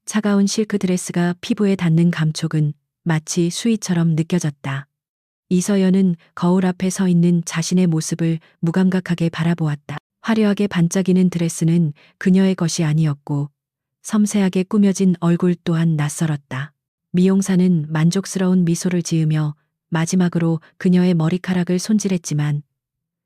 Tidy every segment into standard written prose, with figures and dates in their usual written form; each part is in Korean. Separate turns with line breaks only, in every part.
차가운 실크 드레스가 피부에 닿는 감촉은 마치 수위처럼 느껴졌다. 이서연은 거울 앞에 서 있는 자신의 모습을 무감각하게 바라보았다. 화려하게 반짝이는 드레스는 그녀의 것이 아니었고 섬세하게 꾸며진 얼굴 또한 낯설었다. 미용사는 만족스러운 미소를 지으며 마지막으로 그녀의 머리카락을 손질했지만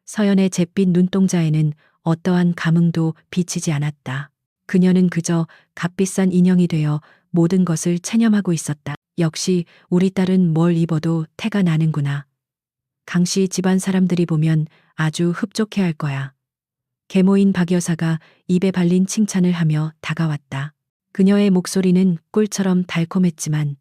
서연의 잿빛 눈동자에는 어떠한 감흥도 비치지 않았다. 그녀는 그저 값비싼 인형이 되어 모든 것을 체념하고 있었다. 역시 우리 딸은 뭘 입어도 태가 나는구나. 강씨 집안 사람들이 보면 아주 흡족해할 거야. 계모인 박 여사가 입에 발린 칭찬을 하며 다가왔다. 그녀의 목소리는 꿀처럼 달콤했지만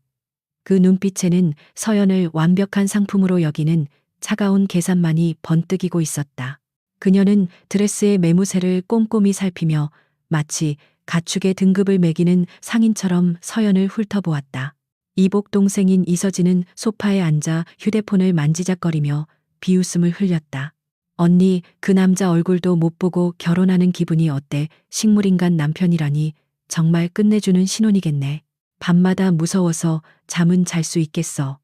그 눈빛에는 서연을 완벽한 상품으로 여기는 차가운 계산만이 번뜩이고 있었다. 그녀는 드레스의 매무새를 꼼꼼히 살피며 마치 가축의 등급을 매기는 상인처럼 서연을 훑어보았다. 이복 동생인 이서진은 소파에 앉아 휴대폰을 만지작거리며 비웃음을 흘렸다. 언니, 그 남자 얼굴도 못 보고 결혼하는 기분이 어때? 식물인간 남편이라니 정말 끝내주는 신혼이겠네. 밤마다 무서워서 잠은 잘 수 있겠어.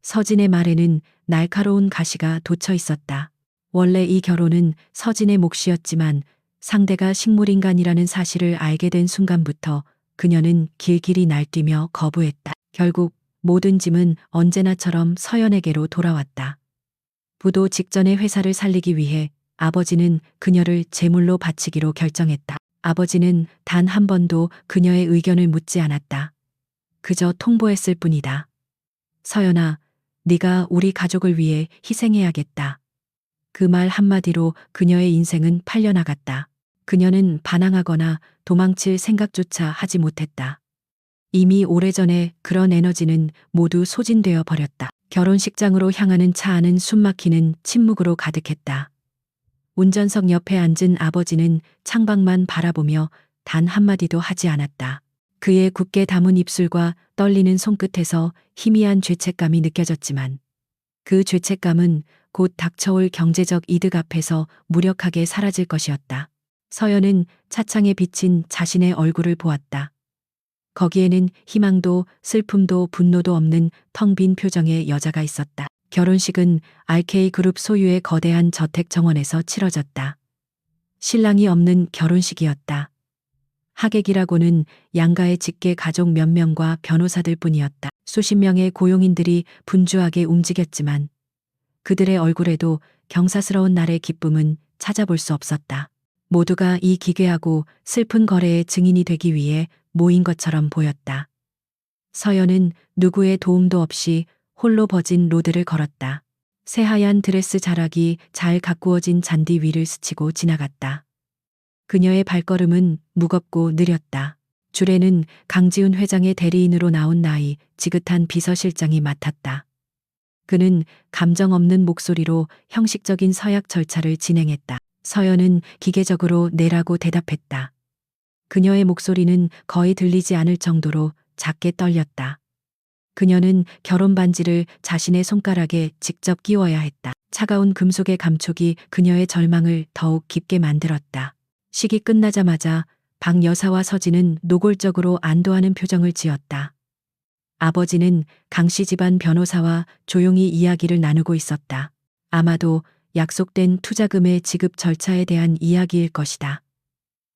서진의 말에는 날카로운 가시가 돋쳐 있었다. 원래 이 결혼은 서진의 몫이었지만 상대가 식물인간이라는 사실을 알게 된 순간부터 그녀는 길길이 날뛰며 거부했다. 결국 모든 짐은 언제나처럼 서연에게로 돌아왔다. 부도 직전에 회사를 살리기 위해 아버지는 그녀를 제물로 바치기로 결정했다. 아버지는 단 한 번도 그녀의 의견을 묻지 않았다. 그저 통보했을 뿐이다. 서연아, 네가 우리 가족을 위해 희생해야겠다. 그 말 한마디로 그녀의 인생은 팔려나갔다. 그녀는 반항하거나 도망칠 생각조차 하지 못했다. 이미 오래전에 그런 에너지는 모두 소진되어 버렸다. 결혼식장으로 향하는 차 안은 숨막히는 침묵으로 가득했다. 운전석 옆에 앉은 아버지는 창밖만 바라보며 단 한마디도 하지 않았다. 그의 굳게 담은 입술과 떨리는 손끝에서 희미한 죄책감이 느껴졌지만 그 죄책감은 곧 닥쳐올 경제적 이득 앞에서 무력하게 사라질 것이었다. 서연은 차창에 비친 자신의 얼굴을 보았다. 거기에는 희망도 슬픔도 분노도 없는 텅 빈 표정의 여자가 있었다. 결혼식은 RK그룹 소유의 거대한 저택 정원에서 치러졌다. 신랑이 없는 결혼식이었다. 하객이라고는 양가의 직계 가족 몇 명과 변호사들 뿐이었다. 수십 명의 고용인들이 분주하게 움직였지만 그들의 얼굴에도 경사스러운 날의 기쁨은 찾아볼 수 없었다. 모두가 이 기괴하고 슬픈 거래의 증인이 되기 위해 모인 것처럼 보였다. 서연은 누구의 도움도 없이 홀로 버진 로드를 걸었다. 새하얀 드레스 자락이 잘 가꾸어진 잔디 위를 스치고 지나갔다. 그녀의 발걸음은 무겁고 느렸다. 줄에는 강지훈 회장의 대리인으로 나온 나이 지긋한 비서실장이 맡았다. 그는 감정 없는 목소리로 형식적인 서약 절차를 진행했다. 서연은 기계적으로 네라고 대답했다. 그녀의 목소리는 거의 들리지 않을 정도로 작게 떨렸다. 그녀는 결혼 반지를 자신의 손가락에 직접 끼워야 했다. 차가운 금속의 감촉이 그녀의 절망을 더욱 깊게 만들었다. 식이 끝나자마자 박 여사와 서진은 노골적으로 안도하는 표정을 지었다. 아버지는 강씨 집안 변호사와 조용히 이야기를 나누고 있었다. 아마도 약속된 투자금의 지급 절차에 대한 이야기일 것이다.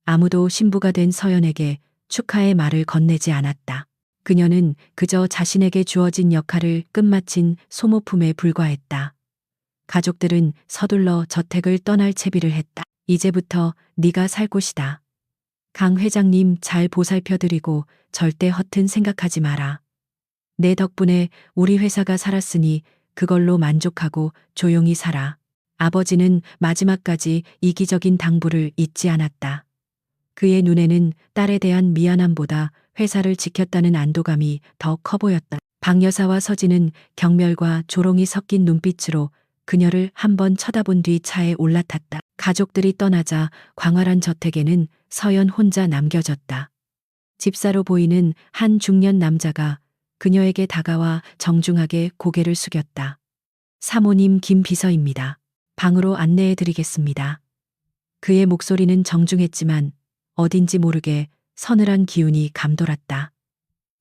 아무도 신부가 된 서연에게 축하의 말을 건네지 않았다. 그녀는 그저 자신에게 주어진 역할을 끝마친 소모품에 불과했다. 가족들은 서둘러 저택을 떠날 채비를 했다. 이제부터 네가 살 곳이다. 강 회장님 잘 보살펴드리고 절대 허튼 생각하지 마라. 내 덕분에 우리 회사가 살았으니 그걸로 만족하고 조용히 살아. 아버지는 마지막까지 이기적인 당부를 잊지 않았다. 그의 눈에는 딸에 대한 미안함보다 회사를 지켰다는 안도감이 더 커 보였다. 박 여사와 서진은 경멸과 조롱이 섞인 눈빛으로 그녀를 한번 쳐다본 뒤 차에 올라탔다. 가족들이 떠나자 광활한 저택에는 서연 혼자 남겨졌다. 집사로 보이는 한 중년 남자가 그녀에게 다가와 정중하게 고개를 숙였다. 사모님 김 비서입니다. 방으로 안내해 드리겠습니다. 그의 목소리는 정중했지만 어딘지 모르게 서늘한 기운이 감돌았다.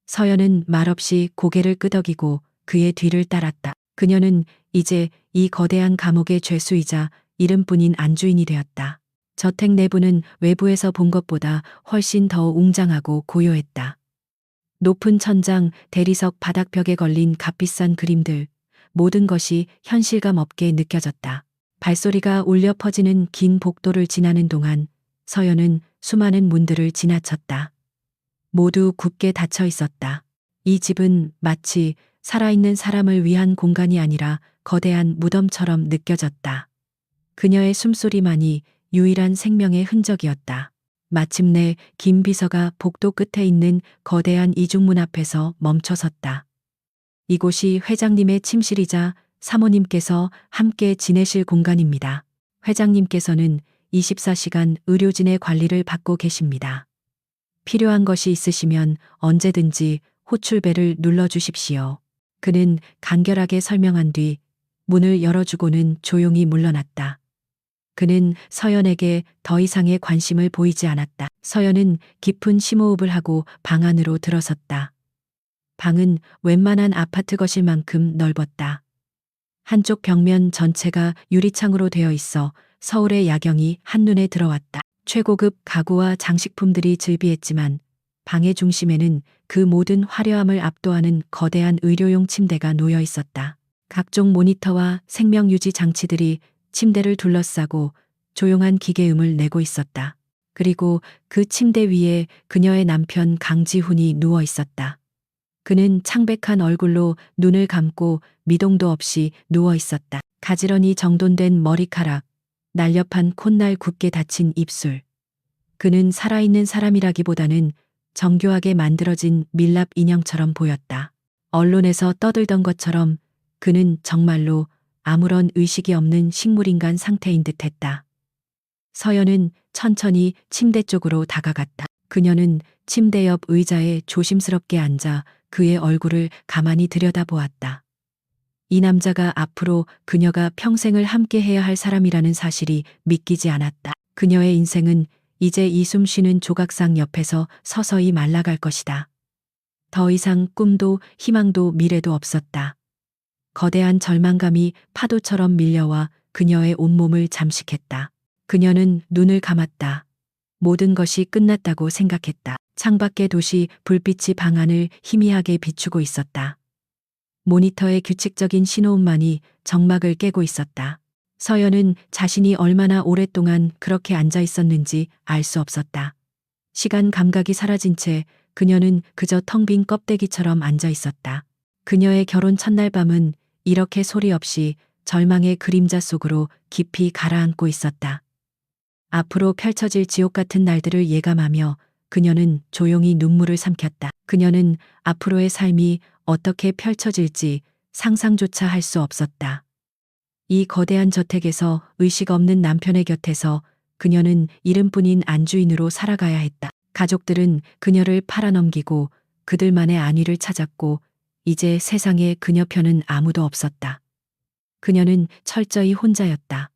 서연은 말없이 고개를 끄덕이고 그의 뒤를 따랐다. 그녀는 이제 이 거대한 감옥의 죄수이자 이름뿐인 안주인이 되었다. 저택 내부는 외부에서 본 것보다 훨씬 더 웅장하고 고요했다. 높은 천장, 대리석 바닥벽에 걸린 값비싼 그림들, 모든 것이 현실감 없게 느껴졌다. 발소리가 울려 퍼지는 긴 복도를 지나는 동안 서연은 수많은 문들을 지나쳤다. 모두 굳게 닫혀 있었다. 이 집은 마치 살아있는 사람을 위한 공간이 아니라 거대한 무덤처럼 느껴졌다. 그녀의 숨소리만이 유일한 생명의 흔적이었다. 마침내 김 비서가 복도 끝에 있는 거대한 이중문 앞에서 멈춰섰다. 이곳이 회장님의 침실이자 사모님께서 함께 지내실 공간입니다. 회장님께서는 24시간 의료진의 관리를 받고 계십니다. 필요한 것이 있으시면 언제든지 호출벨을 눌러주십시오. 그는 간결하게 설명한 뒤 문을 열어주고는 조용히 물러났다. 그는 서연에게 더 이상의 관심을 보이지 않았다. 서연은 깊은 심호흡을 하고 방 안으로 들어섰다. 방은 웬만한 아파트 거실만큼 넓었다. 한쪽 벽면 전체가 유리창으로 되어 있어 서울의 야경이 한눈에 들어왔다. 최고급 가구와 장식품들이 즐비했지만 방의 중심에는 그 모든 화려함을 압도하는 거대한 의료용 침대가 놓여 있었다. 각종 모니터와 생명유지 장치들이 침대를 둘러싸고 조용한 기계음을 내고 있었다. 그리고 그 침대 위에 그녀의 남편 강지훈이 누워 있었다. 그는 창백한 얼굴로 눈을 감고 미동도 없이 누워 있었다. 가지런히 정돈된 머리카락, 날렵한 콧날 굳게 닫힌 입술. 그는 살아있는 사람이라기보다는 정교하게 만들어진 밀랍 인형처럼 보였다. 언론에서 떠들던 것처럼 그는 정말로 아무런 의식이 없는 식물인간 상태인 듯했다. 서연은 천천히 침대 쪽으로 다가갔다. 그녀는 침대 옆 의자에 조심스럽게 앉아 그의 얼굴을 가만히 들여다보았다. 이 남자가 앞으로 그녀가 평생을 함께해야 할 사람이라는 사실이 믿기지 않았다. 그녀의 인생은 이제 이 숨쉬는 조각상 옆에서 서서히 말라갈 것이다. 더 이상 꿈도 희망도 미래도 없었다. 거대한 절망감이 파도처럼 밀려와 그녀의 온몸을 잠식했다. 그녀는 눈을 감았다. 모든 것이 끝났다고 생각했다. 창밖의 도시 불빛이 방 안을 희미하게 비추고 있었다. 모니터의 규칙적인 신호음만이 정막을 깨고 있었다. 서연은 자신이 얼마나 오랫동안 그렇게 앉아 있었는지 알 수 없었다. 시간 감각이 사라진 채 그녀는 그저 텅 빈 껍데기처럼 앉아 있었다. 그녀의 결혼 첫날 밤은 이렇게 소리 없이 절망의 그림자 속으로 깊이 가라앉고 있었다. 앞으로 펼쳐질 지옥 같은 날들을 예감하며 그녀는 조용히 눈물을 삼켰다. 그녀는 앞으로의 삶이 어떻게 펼쳐질지 상상조차 할 수 없었다. 이 거대한 저택에서 의식 없는 남편의 곁에서 그녀는 이름뿐인 안주인으로 살아가야 했다. 가족들은 그녀를 팔아넘기고 그들만의 안위를 찾았고 이제 세상에 그녀 편은 아무도 없었다. 그녀는 철저히 혼자였다.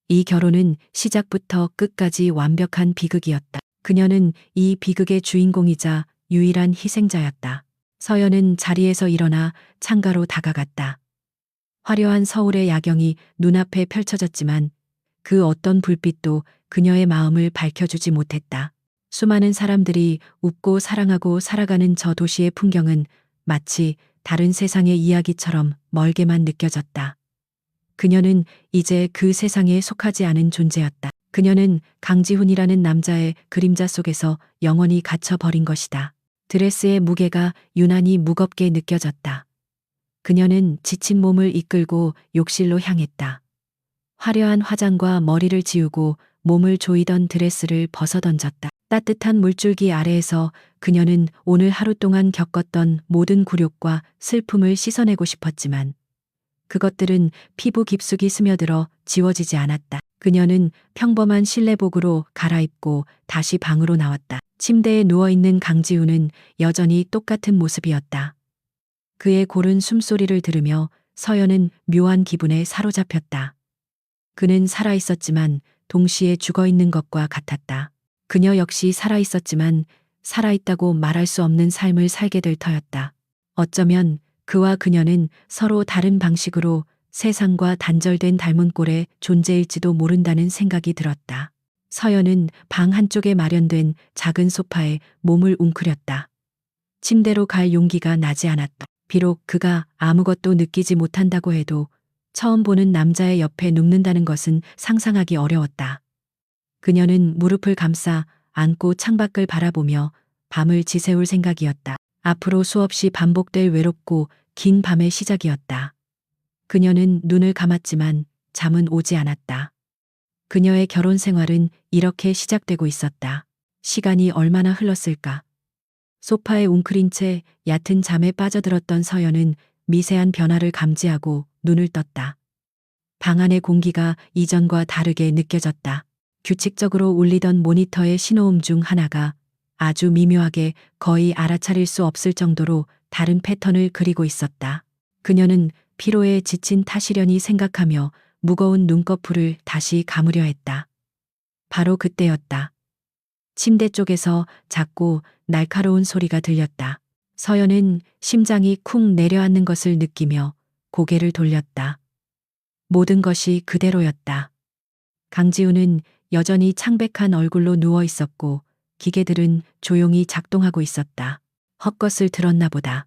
이 결혼은 시작부터 끝까지 완벽한 비극이었다. 그녀는 이 비극의 주인공이자 유일한 희생자였다. 서연은 자리에서 일어나 창가로 다가갔다. 화려한 서울의 야경이 눈앞에 펼쳐졌지만 그 어떤 불빛도 그녀의 마음을 밝혀주지 못했다. 수많은 사람들이 웃고 사랑하고 살아가는 저 도시의 풍경은 마치 다른 세상의 이야기처럼 멀게만 느껴졌다. 그녀는 이제 그 세상에 속하지 않은 존재였다. 그녀는 강지훈이라는 남자의 그림자 속에서 영원히 갇혀버린 것이다. 드레스의 무게가 유난히 무겁게 느껴졌다. 그녀는 지친 몸을 이끌고 욕실로 향했다. 화려한 화장과 머리를 지우고 몸을 조이던 드레스를 벗어던졌다. 따뜻한 물줄기 아래에서 그녀는 오늘 하루 동안 겪었던 모든 굴욕과 슬픔을 씻어내고 싶었지만 그것들은 피부 깊숙이 스며들어 지워지지 않았다. 그녀는 평범한 실내복으로 갈아입고 다시 방으로 나왔다. 침대에 누워있는 강지훈은 여전히 똑같은 모습이었다. 그의 고른 숨소리를 들으며 서연은 묘한 기분에 사로잡혔다. 그는 살아있었지만 동시에 죽어있는 것과 같았다. 그녀 역시 살아있었지만 살아있다고 말할 수 없는 삶을 살게 될 터였다. 어쩌면 그와 그녀는 서로 다른 방식으로 세상과 단절된 닮은 꼴의 존재일지도 모른다는 생각이 들었다. 서연은 방 한쪽에 마련된 작은 소파에 몸을 웅크렸다. 침대로 갈 용기가 나지 않았다. 비록 그가 아무것도 느끼지 못한다고 해도 처음 보는 남자의 옆에 눕는다는 것은 상상하기 어려웠다. 그녀는 무릎을 감싸 안고 창밖을 바라보며 밤을 지새울 생각이었다. 앞으로 수없이 반복될 외롭고 긴 밤의 시작이었다. 그녀는 눈을 감았지만 잠은 오지 않았다. 그녀의 결혼 생활은 이렇게 시작되고 있었다. 시간이 얼마나 흘렀을까? 소파에 웅크린 채 얕은 잠에 빠져들었던 서연은 미세한 변화를 감지하고 눈을 떴다. 방 안의 공기가 이전과 다르게 느껴졌다. 규칙적으로 울리던 모니터의 신호음 중 하나가 아주 미묘하게 거의 알아차릴 수 없을 정도로 다른 패턴을 그리고 있었다. 그녀는 피로에 지친 탓이려니 생각하며 무거운 눈꺼풀을 다시 감으려 했다. 바로 그때였다. 침대 쪽에서 작고 날카로운 소리가 들렸다. 서연은 심장이 쿵 내려앉는 것을 느끼며 고개를 돌렸다. 모든 것이 그대로였다. 강지우는 여전히 창백한 얼굴로 누워 있었고 기계들은 조용히 작동하고 있었다. 헛것을 들었나 보다.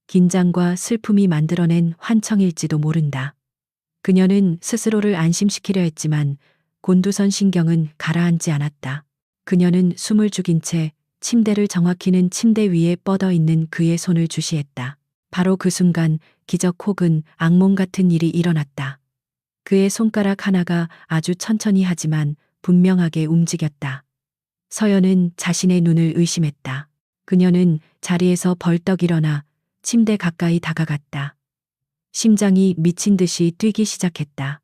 긴장과 슬픔이 만들어낸 환청일지도 모른다. 그녀는 스스로를 안심시키려 했지만 곤두선 신경은 가라앉지 않았다. 그녀는 숨을 죽인 채 침대를 정확히는 침대 위에 뻗어 있는 그의 손을 주시했다. 바로 그 순간 기적 혹은 악몽 같은 일이 일어났다. 그의 손가락 하나가 아주 천천히 하지만 분명하게 움직였다. 서연은 자신의 눈을 의심했다. 그녀는 자리에서 벌떡 일어나 침대 가까이 다가갔다. 심장이 미친 듯이 뛰기 시작했다.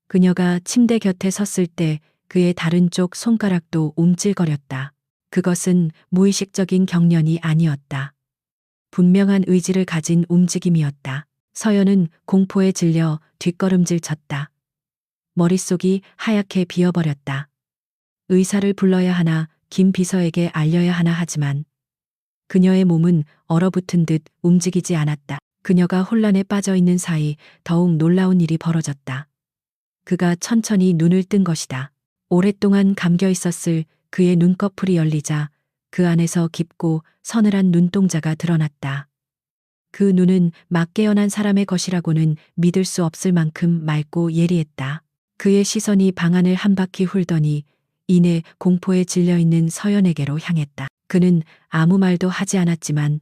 그녀가 침대 곁에 섰을 때 그의 다른 쪽 손가락도 움찔거렸다. 그것은 무의식적인 경련이 아니었다. 분명한 의지를 가진 움직임이었다. 서연은 공포에 질려 뒷걸음질 쳤다. 머릿속이 하얗게 비어버렸다. 의사를 불러야 하나 김 비서에게 알려야 하나 하지만 그녀의 몸은 얼어붙은 듯 움직이지 않았다. 그녀가 혼란에 빠져 있는 사이 더욱 놀라운 일이 벌어졌다. 그가 천천히 눈을 뜬 것이다. 오랫동안 감겨 있었을 그의 눈꺼풀이 열리자 그 안에서 깊고 서늘한 눈동자가 드러났다. 그 눈은 막 깨어난 사람의 것이라고는 믿을 수 없을 만큼 맑고 예리했다. 그의 시선이 방 안을 한 바퀴 훑더니 이내 공포에 질려있는 서연에게로 향했다. 그는 아무 말도 하지 않았지만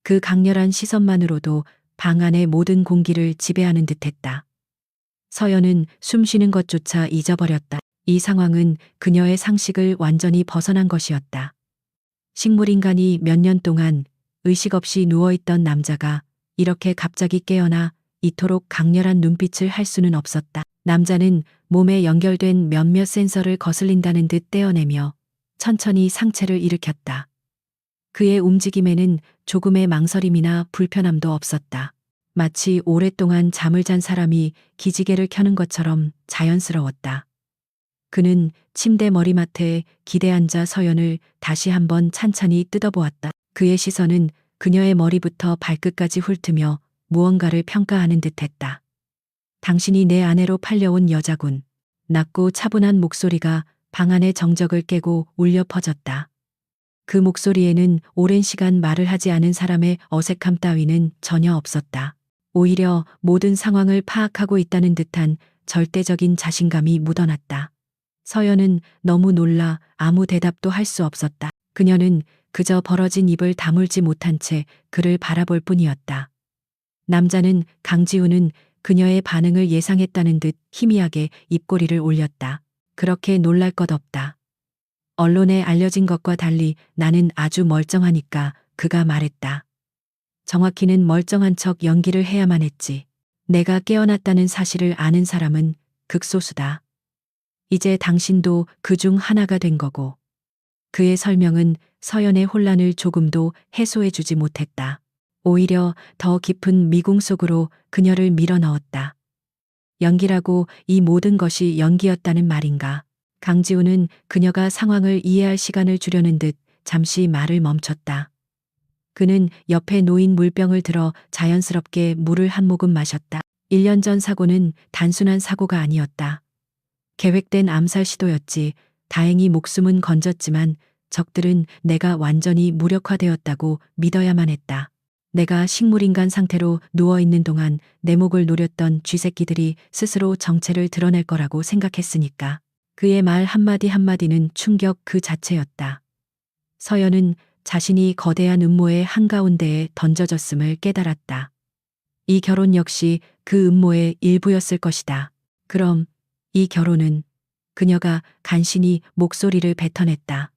그 강렬한 시선만으로도 방 안의 모든 공기를 지배하는 듯했다. 서연은 숨쉬는 것조차 잊어버렸다. 이 상황은 그녀의 상식을 완전히 벗어난 것이었다. 식물인간이 몇 년 동안 의식 없이 누워있던 남자가 이렇게 갑자기 깨어나 이토록 강렬한 눈빛을 할 수는 없었다. 남자는 몸에 연결된 몇몇 센서를 거슬린다는 듯 떼어내며 천천히 상체를 일으켰다. 그의 움직임에는 조금의 망설임이나 불편함도 없었다. 마치 오랫동안 잠을 잔 사람이 기지개를 켜는 것처럼 자연스러웠다. 그는 침대 머리맡에 기대앉아 서연을 다시 한번 찬찬히 뜯어보았다. 그의 시선은 그녀의 머리부터 발끝까지 훑으며 무언가를 평가하는 듯했다. 당신이 내 아내로 팔려온 여자군. 낮고 차분한 목소리가 방 안의 정적을 깨고 울려 퍼졌다. 그 목소리에는 오랜 시간 말을 하지 않은 사람의 어색함 따위는 전혀 없었다. 오히려 모든 상황을 파악하고 있다는 듯한 절대적인 자신감이 묻어났다. 서연은 너무 놀라 아무 대답도 할 수 없었다. 그녀는 그저 벌어진 입을 다물지 못한 채 그를 바라볼 뿐이었다. 남자는 강지우는 그녀의 반응을 예상했다는 듯 희미하게 입꼬리를 올렸다. 그렇게 놀랄 것 없다. 언론에 알려진 것과 달리 나는 아주 멀쩡하니까 그가 말했다. 정확히는 멀쩡한 척 연기를 해야만 했지. 내가 깨어났다는 사실을 아는 사람은 극소수다. 이제 당신도 그 중 하나가 된 거고. 그의 설명은 서연의 혼란을 조금도 해소해주지 못했다. 오히려 더 깊은 미궁 속으로 그녀를 밀어넣었다. 연기라고 이 모든 것이 연기였다는 말인가. 강지우는 그녀가 상황을 이해할 시간을 주려는 듯 잠시 말을 멈췄다. 그는 옆에 놓인 물병을 들어 자연스럽게 물을 한 모금 마셨다. 1년 전 사고는 단순한 사고가 아니었다. 계획된 암살 시도였지. 다행히 목숨은 건졌지만 적들은 내가 완전히 무력화되었다고 믿어야만 했다. 내가 식물인간 상태로 누워있는 동안 내 목을 노렸던 쥐새끼들이 스스로 정체를 드러낼 거라고 생각했으니까. 그의 말 한마디 한마디는 충격 그 자체였다. 서연은 자신이 거대한 음모의 한가운데에 던져졌음을 깨달았다. 이 결혼 역시 그 음모의 일부였을 것이다. 그럼 이 결혼은? 그녀가 간신히 목소리를 뱉어냈다.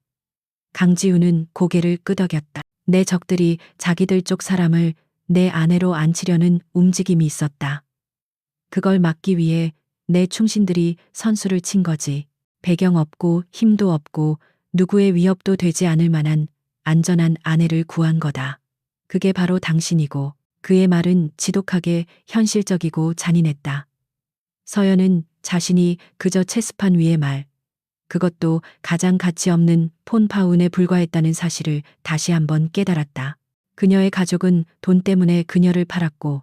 강지우는 고개를 끄덕였다. 내 적들이 자기들 쪽 사람을 내 아내로 앉히려는 움직임이 있었다. 그걸 막기 위해 내 충신들이 선수를 친 거지. 배경 없고 힘도 없고 누구의 위협도 되지 않을 만한 안전한 아내를 구한 거다. 그게 바로 당신이고. 그의 말은 지독하게 현실적이고 잔인했다. 서연은 자신이 그저 체스판 위의 말, 그것도 가장 가치 없는 폰파운에 불과했다는 사실을 다시 한번 깨달았다. 그녀의 가족은 돈 때문에 그녀를 팔았고,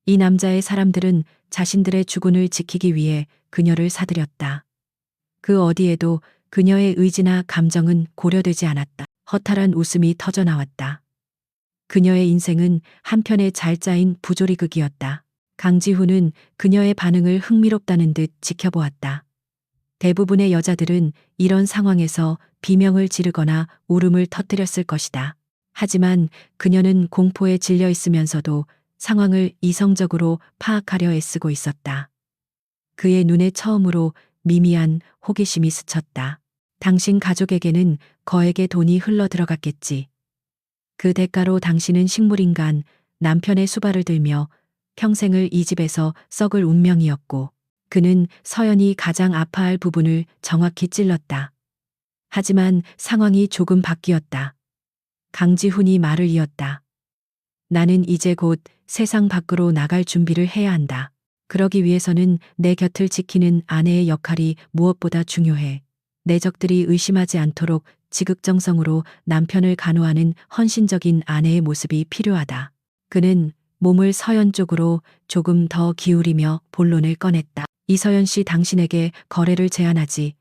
이 남자의 사람들은 자신들의 주군을 지키기 위해 그녀를 사들였다. 그 어디에도 그녀의 의지나 감정은 고려되지 않았다. 허탈한 웃음이 터져 나왔다. 그녀의 인생은 한편의 잘 짜인 부조리극이었다. 강지훈은 그녀의 반응을 흥미롭다는 듯 지켜보았다. 대부분의 여자들은 이런 상황에서 비명을 지르거나 울음을 터뜨렸을 것이다. 하지만 그녀는 공포에 질려 있으면서도 상황을 이성적으로 파악하려 애쓰고 있었다. 그의 눈에 처음으로 미미한 호기심이 스쳤다. 당신 가족에게는 거액의 돈이 흘러 들어갔겠지. 그 대가로 당신은 식물인간, 남편의 수발을 들며 평생을 이 집에서 썩을 운명이었고, 그는 서연이 가장 아파할 부분을 정확히 찔렀다. 하지만 상황이 조금 바뀌었다. 강지훈이 말을 이었다. 나는 이제 곧 세상 밖으로 나갈 준비를 해야 한다. 그러기 위해서는 내 곁을 지키는 아내의 역할이 무엇보다 중요해. 내 적들이 의심하지 않도록 지극정성으로 남편을 간호하는 헌신적인 아내의 모습이 필요하다. 그는 몸을 서연 쪽으로 조금 더 기울이며 본론을 꺼냈다. 이서연 씨, 당신에게 거래를 제안하지.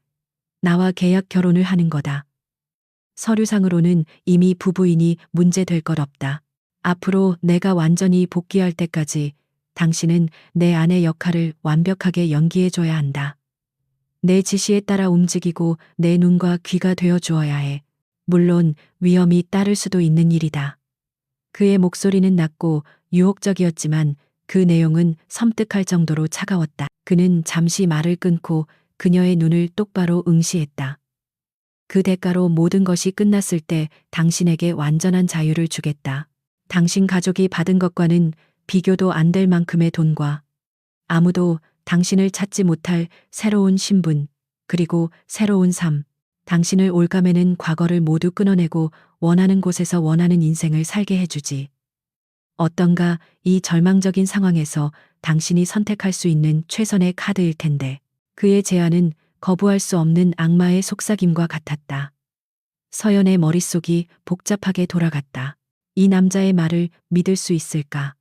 나와 계약 결혼을 하는 거다. 서류상으로는 이미 부부이니 문제될 것 없다. 앞으로 내가 완전히 복귀할 때까지 당신은 내 아내 역할을 완벽하게 연기해줘야 한다. 내 지시에 따라 움직이고 내 눈과 귀가 되어 주어야 해. 물론 위험이 따를 수도 있는 일이다. 그의 목소리는 낮고 유혹적이었지만 그 내용은 섬뜩할 정도로 차가웠다. 그는 잠시 말을 끊고 그녀의 눈을 똑바로 응시했다. 그 대가로 모든 것이 끝났을 때 당신에게 완전한 자유를 주겠다. 당신 가족이 받은 것과는 비교도 안 될 만큼의 돈과 아무도 당신을 찾지 못할 새로운 신분, 그리고 새로운 삶. 당신을 올가매는 과거를 모두 끊어내고 원하는 곳에서 원하는 인생을 살게 해주지. 어떤가, 이 절망적인 상황에서 당신이 선택할 수 있는 최선의 카드일 텐데. 그의 제안은 거부할 수 없는 악마의 속삭임과 같았다. 서연의 머릿속이 복잡하게 돌아갔다. 이 남자의 말을 믿을 수 있을까?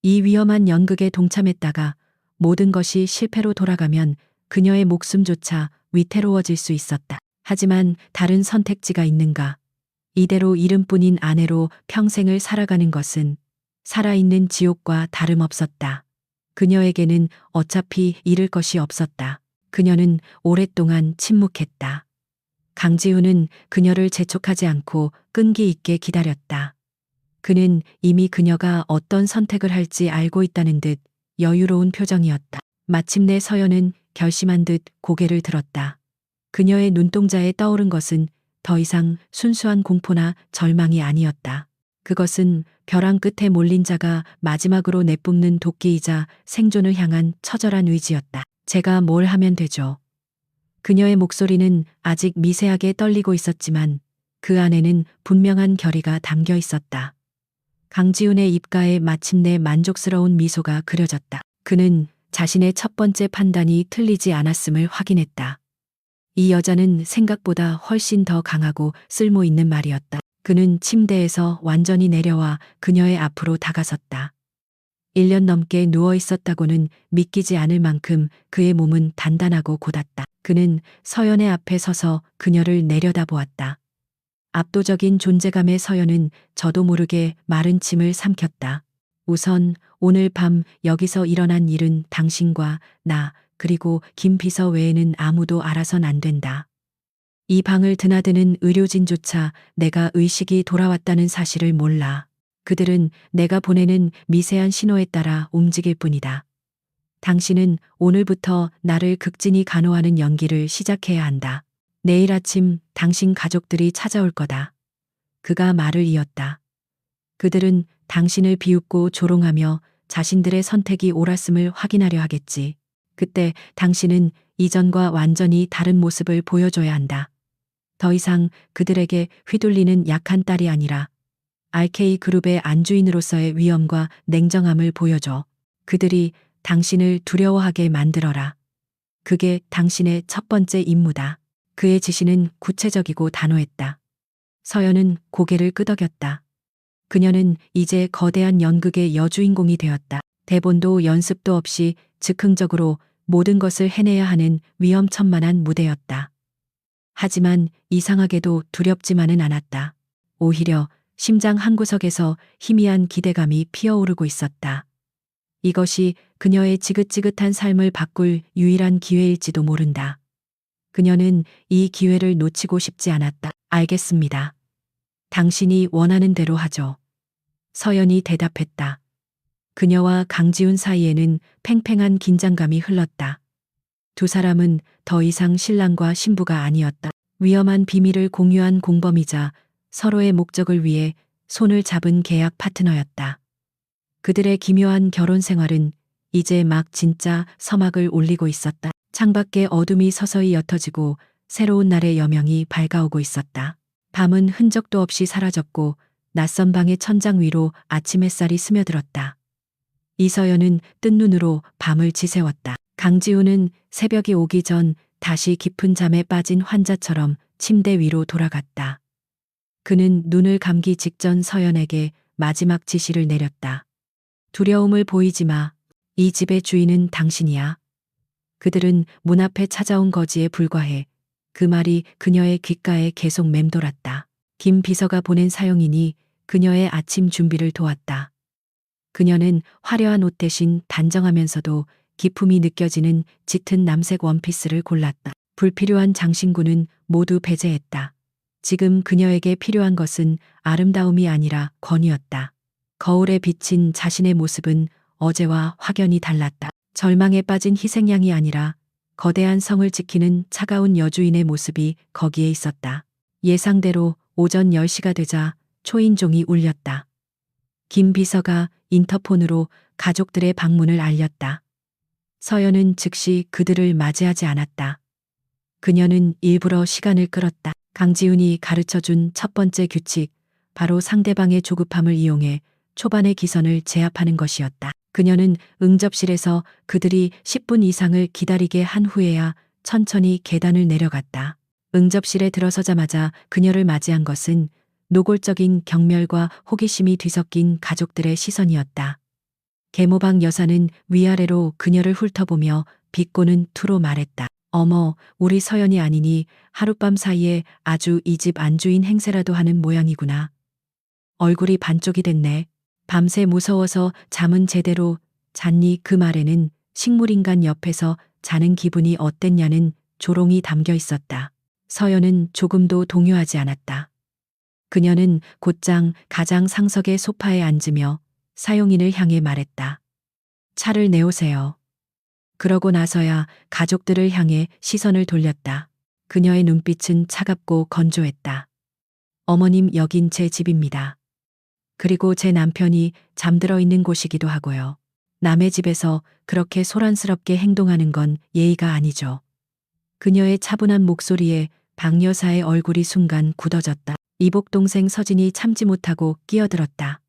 이 위험한 연극에 동참했다가 모든 것이 실패로 돌아가면 그녀의 목숨조차 위태로워질 수 있었다. 하지만 다른 선택지가 있는가? 이대로 이름뿐인 아내로 평생을 살아가는 것은 살아있는 지옥과 다름없었다. 그녀에게는 어차피 잃을 것이 없었다. 그녀는 오랫동안 침묵했다. 강지훈은 그녀를 재촉하지 않고 끈기 있게 기다렸다. 그는 이미 그녀가 어떤 선택을 할지 알고 있다는 듯 여유로운 표정이었다. 마침내 서연은 결심한 듯 고개를 들었다. 그녀의 눈동자에 떠오른 것은 더 이상 순수한 공포나 절망이 아니었다. 그것은 벼랑 끝에 몰린 자가 마지막으로 내뿜는 도끼이자 생존을 향한 처절한 의지였다. 제가 뭘 하면 되죠? 그녀의 목소리는 아직 미세하게 떨리고 있었지만 그 안에는 분명한 결의가 담겨 있었다. 강지훈의 입가에 마침내 만족스러운 미소가 그려졌다. 그는 자신의 첫 번째 판단이 틀리지 않았음을 확인했다. 이 여자는 생각보다 훨씬 더 강하고 쓸모 있는 말이었다. 그는 침대에서 완전히 내려와 그녀의 앞으로 다가섰다. 1년 넘게 누워 있었다고는 믿기지 않을 만큼 그의 몸은 단단하고 곧았다. 그는 서연의 앞에 서서 그녀를 내려다보았다. 압도적인 존재감의 서연은 저도 모르게 마른 침을 삼켰다. 우선 오늘 밤 여기서 일어난 일은 당신과 나 그리고 김 비서 외에는 아무도 알아선 안 된다. 이 방을 드나드는 의료진조차 내가 의식이 돌아왔다는 사실을 몰라. 그들은 내가 보내는 미세한 신호에 따라 움직일 뿐이다. 당신은 오늘부터 나를 극진히 간호하는 연기를 시작해야 한다. 내일 아침 당신 가족들이 찾아올 거다. 그가 말을 이었다. 그들은 당신을 비웃고 조롱하며 자신들의 선택이 옳았음을 확인하려 하겠지. 그때 당신은 이전과 완전히 다른 모습을 보여줘야 한다. 더 이상 그들에게 휘둘리는 약한 딸이 아니라 RK그룹의 안주인으로서의 위엄과 냉정함을 보여줘. 그들이 당신을 두려워하게 만들어라. 그게 당신의 첫 번째 임무다. 그의 지시는 구체적이고 단호했다. 서연은 고개를 끄덕였다. 그녀는 이제 거대한 연극의 여주인공이 되었다. 대본도 연습도 없이 즉흥적으로 모든 것을 해내야 하는 위험천만한 무대였다. 하지만 이상하게도 두렵지만은 않았다. 오히려 심장 한구석에서 희미한 기대감이 피어오르고 있었다. 이것이 그녀의 지긋지긋한 삶을 바꿀 유일한 기회일지도 모른다. 그녀는 이 기회를 놓치고 싶지 않았다. 알겠습니다. 당신이 원하는 대로 하죠. 서연이 대답했다. 그녀와 강지훈 사이에는 팽팽한 긴장감이 흘렀다. 두 사람은 더 이상 신랑과 신부가 아니었다. 위험한 비밀을 공유한 공범이자 서로의 목적을 위해 손을 잡은 계약 파트너였다. 그들의 기묘한 결혼 생활은 이제 막 진짜 서막을 올리고 있었다. 창밖에 어둠이 서서히 옅어지고 새로운 날의 여명이 밝아오고 있었다. 밤은 흔적도 없이 사라졌고 낯선 방의 천장 위로 아침 햇살이 스며들었다. 이서연은 뜬 눈으로 밤을 지새웠다. 강지훈은 새벽이 오기 전 다시 깊은 잠에 빠진 환자처럼 침대 위로 돌아갔다. 그는 눈을 감기 직전 서연에게 마지막 지시를 내렸다. 두려움을 보이지 마. 이 집의 주인은 당신이야. 그들은 문 앞에 찾아온 거지에 불과해. 그 말이 그녀의 귓가에 계속 맴돌았다. 김 비서가 보낸 사용이니 그녀의 아침 준비를 도왔다. 그녀는 화려한 옷 대신 단정하면서도 기품이 느껴지는 짙은 남색 원피스를 골랐다. 불필요한 장신구는 모두 배제했다. 지금 그녀에게 필요한 것은 아름다움이 아니라 권위였다. 거울에 비친 자신의 모습은 어제와 확연히 달랐다. 절망에 빠진 희생양이 아니라 거대한 성을 지키는 차가운 여주인의 모습이 거기에 있었다. 예상대로 오전 10시가 되자 초인종이 울렸다. 김 비서가 인터폰으로 가족들의 방문을 알렸다. 서연은 즉시 그들을 맞이하지 않았다. 그녀는 일부러 시간을 끌었다. 강지훈이 가르쳐준 첫 번째 규칙, 바로 상대방의 조급함을 이용해 초반의 기선을 제압하는 것이었다. 그녀는 응접실에서 그들이 10분 이상을 기다리게 한 후에야 천천히 계단을 내려갔다. 응접실에 들어서자마자 그녀를 맞이한 것은 노골적인 경멸과 호기심이 뒤섞인 가족들의 시선이었다. 계모방 여사는 위아래로 그녀를 훑어보며 비꼬는 투로 말했다. 어머, 우리 서연이 아니니 하룻밤 사이에 아주 이 집 안주인 행세라도 하는 모양이구나. 얼굴이 반쪽이 됐네. 밤새 무서워서 잠은 제대로 잤니? 그 말에는 식물인간 옆에서 자는 기분이 어땠냐는 조롱이 담겨 있었다. 서연은 조금도 동요하지 않았다. 그녀는 곧장 가장 상석의 소파에 앉으며 사용인을 향해 말했다. 차를 내오세요. 그러고 나서야 가족들을 향해 시선을 돌렸다. 그녀의 눈빛은 차갑고 건조했다. 어머님, 여긴 제 집입니다. 그리고 제 남편이 잠들어 있는 곳이기도 하고요. 남의 집에서 그렇게 소란스럽게 행동하는 건 예의가 아니죠. 그녀의 차분한 목소리에 박 여사의 얼굴이 순간 굳어졌다. 이복 동생 서진이 참지 못하고 끼어들었다.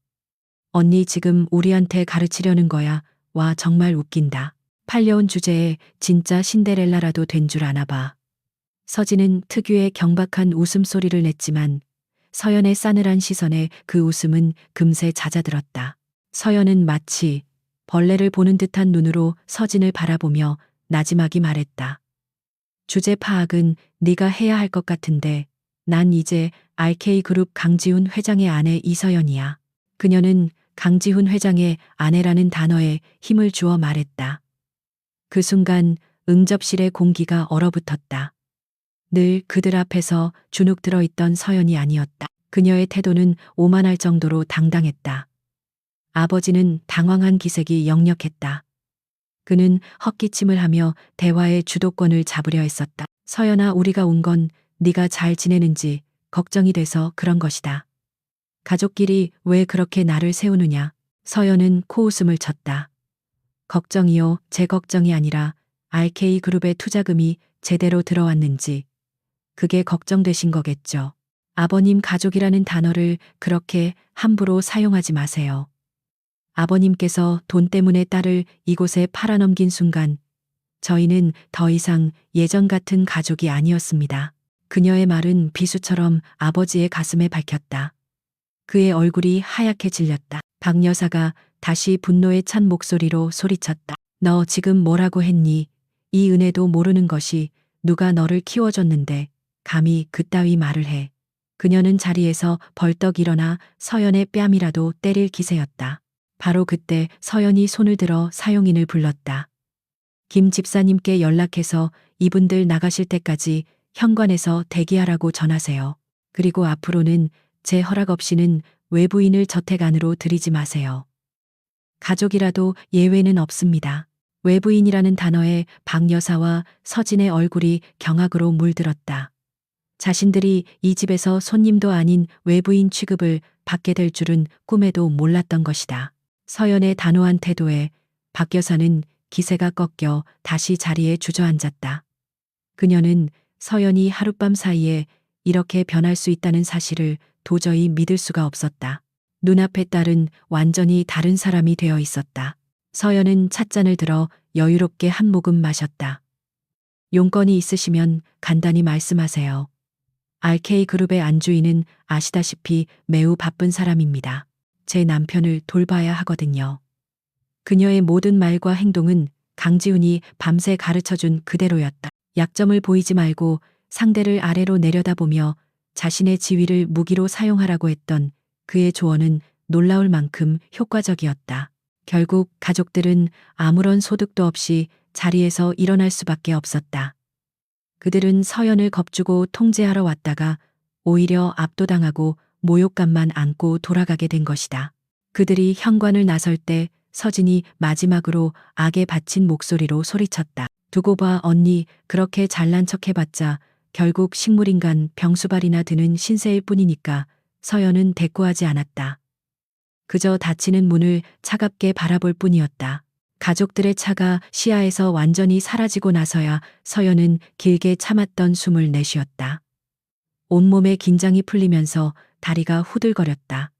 언니 지금 우리한테 가르치려는 거야. 와, 정말 웃긴다. 팔려온 주제에 진짜 신데렐라라도 된 줄 아나 봐. 서진은 특유의 경박한 웃음소리를 냈지만 서연의 싸늘한 시선에 그 웃음은 금세 잦아들었다. 서연은 마치 벌레를 보는 듯한 눈으로 서진을 바라보며 나지막이 말했다. 주제 파악은 네가 해야 할 것 같은데 난 이제 RK그룹 강지훈 회장의 아내 이서연이야. 그녀는 강지훈 회장의 아내라는 단어에 힘을 주어 말했다. 그 순간 응접실의 공기가 얼어붙었다. 늘 그들 앞에서 주눅 들어 있던 서연이 아니었다. 그녀의 태도는 오만할 정도로 당당했다. 아버지는 당황한 기색이 역력했다. 그는 헛기침을 하며 대화의 주도권을 잡으려 했었다. 서연아, 우리가 온 건 네가 잘 지내는지 걱정이 돼서 그런 것이다. 가족끼리 왜 그렇게 나를 세우느냐. 서연은 코웃음을 쳤다. 걱정이요, 제 걱정이 아니라 RK그룹의 투자금이 제대로 들어왔는지 그게 걱정되신 거겠죠. 아버님, 가족이라는 단어를 그렇게 함부로 사용하지 마세요. 아버님께서 돈 때문에 딸을 이곳에 팔아넘긴 순간 저희는 더 이상 예전 같은 가족이 아니었습니다. 그녀의 말은 비수처럼 아버지의 가슴에 박혔다. 그의 얼굴이 하얗게 질렸다. 박 여사가 다시 분노에 찬 목소리로 소리쳤다. 너 지금 뭐라고 했니? 이 은혜도 모르는 것이 누가 너를 키워줬는데 감히 그따위 말을 해. 그녀는 자리에서 벌떡 일어나 서연의 뺨이라도 때릴 기세였다. 바로 그때 서연이 손을 들어 사용인을 불렀다. 김 집사님께 연락해서 이분들 나가실 때까지 현관에서 대기하라고 전하세요. 그리고 앞으로는 제 허락 없이는 외부인을 저택 안으로 들이지 마세요. 가족이라도 예외는 없습니다. 외부인이라는 단어에 박 여사와 서진의 얼굴이 경악으로 물들었다. 자신들이 이 집에서 손님도 아닌 외부인 취급을 받게 될 줄은 꿈에도 몰랐던 것이다. 서연의 단호한 태도에 박 여사는 기세가 꺾여 다시 자리에 주저앉았다. 그녀는 서연이 하룻밤 사이에 이렇게 변할 수 있다는 사실을 도저히 믿을 수가 없었다. 눈앞의 딸은 완전히 다른 사람이 되어 있었다. 서연은 찻잔을 들어 여유롭게 한 모금 마셨다. 용건이 있으시면 간단히 말씀하세요. RK그룹의 안주인은 아시다시피 매우 바쁜 사람입니다. 제 남편을 돌봐야 하거든요. 그녀의 모든 말과 행동은 강지훈이 밤새 가르쳐준 그대로였다. 약점을 보이지 말고 상대를 아래로 내려다보며 자신의 지위를 무기로 사용하라고 했던 그의 조언은 놀라울 만큼 효과적이었다. 결국 가족들은 아무런 소득도 없이 자리에서 일어날 수밖에 없었다. 그들은 서연을 겁주고 통제하러 왔다가 오히려 압도당하고 모욕감만 안고 돌아가게 된 것이다. 그들이 현관을 나설 때 서진이 마지막으로 악에 받친 목소리로 소리쳤다. 두고 봐 언니, 그렇게 잘난 척 해봤자 결국 식물인간 병수발이나 드는 신세일 뿐이니까. 서연은 대꾸하지 않았다. 그저 닫히는 문을 차갑게 바라볼 뿐이었다. 가족들의 차가 시야에서 완전히 사라지고 나서야 서연은 길게 참았던 숨을 내쉬었다. 온몸의 긴장이 풀리면서 다리가 후들거렸다.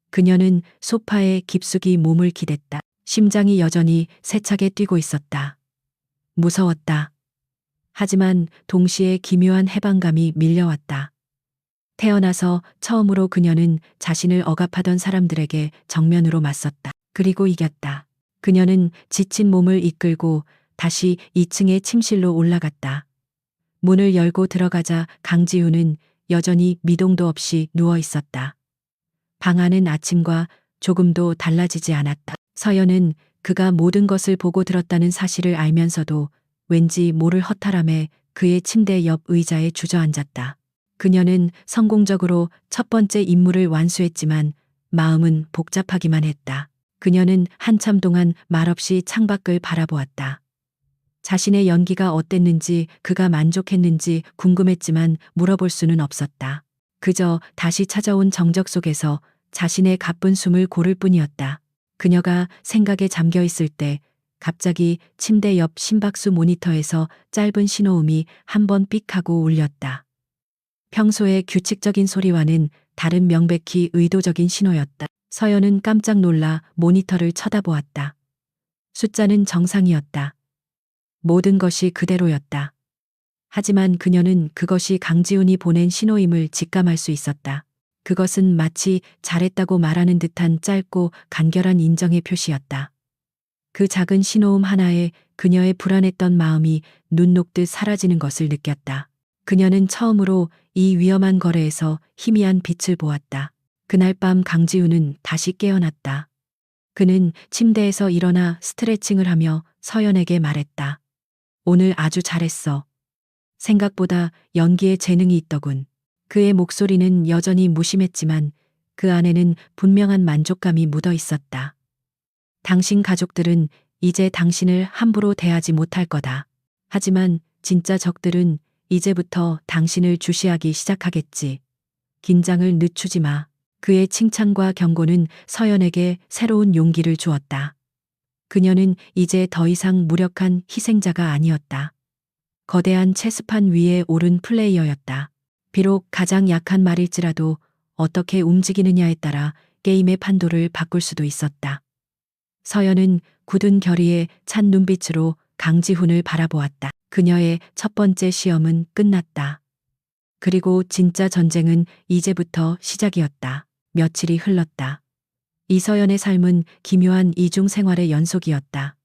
그녀는 소파에 깊숙이 몸을 기댔다. 심장이 여전히 세차게 뛰고 있었다. 무서웠다. 하지만 동시에 기묘한 해방감이 밀려왔다. 태어나서 처음으로 그녀는 자신을 억압하던 사람들에게 정면으로 맞섰다. 그리고 이겼다. 그녀는 지친 몸을 이끌고 다시 2층의 침실로 올라갔다. 문을 열고 들어가자 강지훈은 여전히 미동도 없이 누워 있었다. 방 안은 아침과 조금도 달라지지 않았다. 서연은 그가 모든 것을 보고 들었다는 사실을 알면서도 왠지 모를 허탈함에 그의 침대 옆 의자에 주저앉았다. 그녀는 성공적으로 첫 번째 임무를 완수했지만 마음은 복잡하기만 했다. 그녀는 한참 동안 말없이 창밖을 바라보았다. 자신의 연기가 어땠는지, 그가 만족했는지 궁금했지만 물어볼 수는 없었다. 그저 다시 찾아온 정적 속에서 자신의 가쁜 숨을 고를 뿐이었다. 그녀가 생각에 잠겨 있을 때 갑자기 침대 옆 심박수 모니터에서 짧은 신호음이 한 번 삑 하고 울렸다. 평소의 규칙적인 소리와는 다른 명백히 의도적인 신호였다. 서연은 깜짝 놀라 모니터를 쳐다보았다. 숫자는 정상이었다. 모든 것이 그대로였다. 하지만 그녀는 그것이 강지훈이 보낸 신호임을 직감할 수 있었다. 그것은 마치 잘했다고 말하는 듯한 짧고 간결한 인정의 표시였다. 그 작은 신호음 하나에 그녀의 불안했던 마음이 눈 녹듯 사라지는 것을 느꼈다. 그녀는 처음으로 이 위험한 거래에서 희미한 빛을 보았다. 그날 밤 강지훈은 다시 깨어났다. 그는 침대에서 일어나 스트레칭을 하며 서연에게 말했다. 오늘 아주 잘했어. 생각보다 연기에 재능이 있더군. 그의 목소리는 여전히 무심했지만 그 안에는 분명한 만족감이 묻어 있었다. 당신 가족들은 이제 당신을 함부로 대하지 못할 거다. 하지만 진짜 적들은 이제부터 당신을 주시하기 시작하겠지. 긴장을 늦추지 마. 그의 칭찬과 경고는 서연에게 새로운 용기를 주었다. 그녀는 이제 더 이상 무력한 희생자가 아니었다. 거대한 체스판 위에 오른 플레이어였다. 비록 가장 약한 말일지라도 어떻게 움직이느냐에 따라 게임의 판도를 바꿀 수도 있었다. 서연은 굳은 결의에 찬 눈빛으로 강지훈을 바라보았다. 그녀의 첫 번째 시험은 끝났다. 그리고 진짜 전쟁은 이제부터 시작이었다. 며칠이 흘렀다. 이서연의 삶은 기묘한 이중 생활의 연속이었다.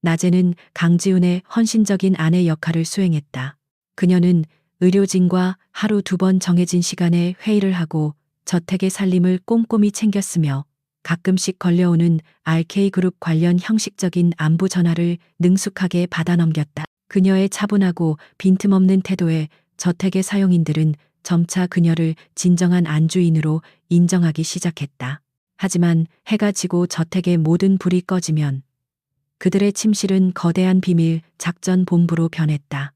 낮에는 강지훈의 헌신적인 아내 역할을 수행했다. 그녀는 의료진과 하루 2번 정해진 시간에 회의를 하고 저택의 살림을 꼼꼼히 챙겼으며 가끔씩 걸려오는 RK그룹 관련 형식적인 안부 전화를 능숙하게 받아 넘겼다. 그녀의 차분하고 빈틈없는 태도에 저택의 사용인들은 점차 그녀를 진정한 안주인으로 인정하기 시작했다. 하지만 해가 지고 저택의 모든 불이 꺼지면 그들의 침실은 거대한 비밀 작전 본부로 변했다.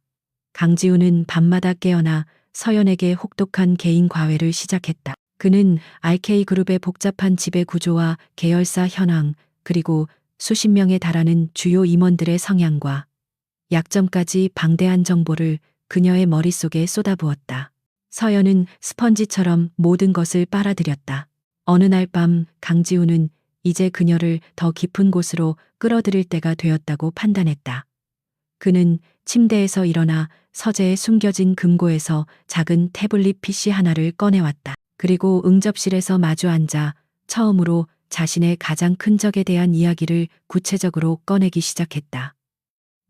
강지훈은 밤마다 깨어나 서연에게 혹독한 개인 과외를 시작했다. 그는 RK그룹의 복잡한 지배 구조와 계열사 현황, 그리고 수십 명에 달하는 주요 임원들의 성향과 약점까지 방대한 정보를 그녀의 머릿속에 쏟아부었다. 서연은 스펀지처럼 모든 것을 빨아들였다. 어느 날 밤 강지훈은 이제 그녀를 더 깊은 곳으로 끌어들일 때가 되었다고 판단했다. 그는 침대에서 일어나 서재에 숨겨진 금고에서 작은 태블릿 PC 하나를 꺼내왔다. 그리고 응접실에서 마주 앉아 처음으로 자신의 가장 큰 적에 대한 이야기를 구체적으로 꺼내기 시작했다.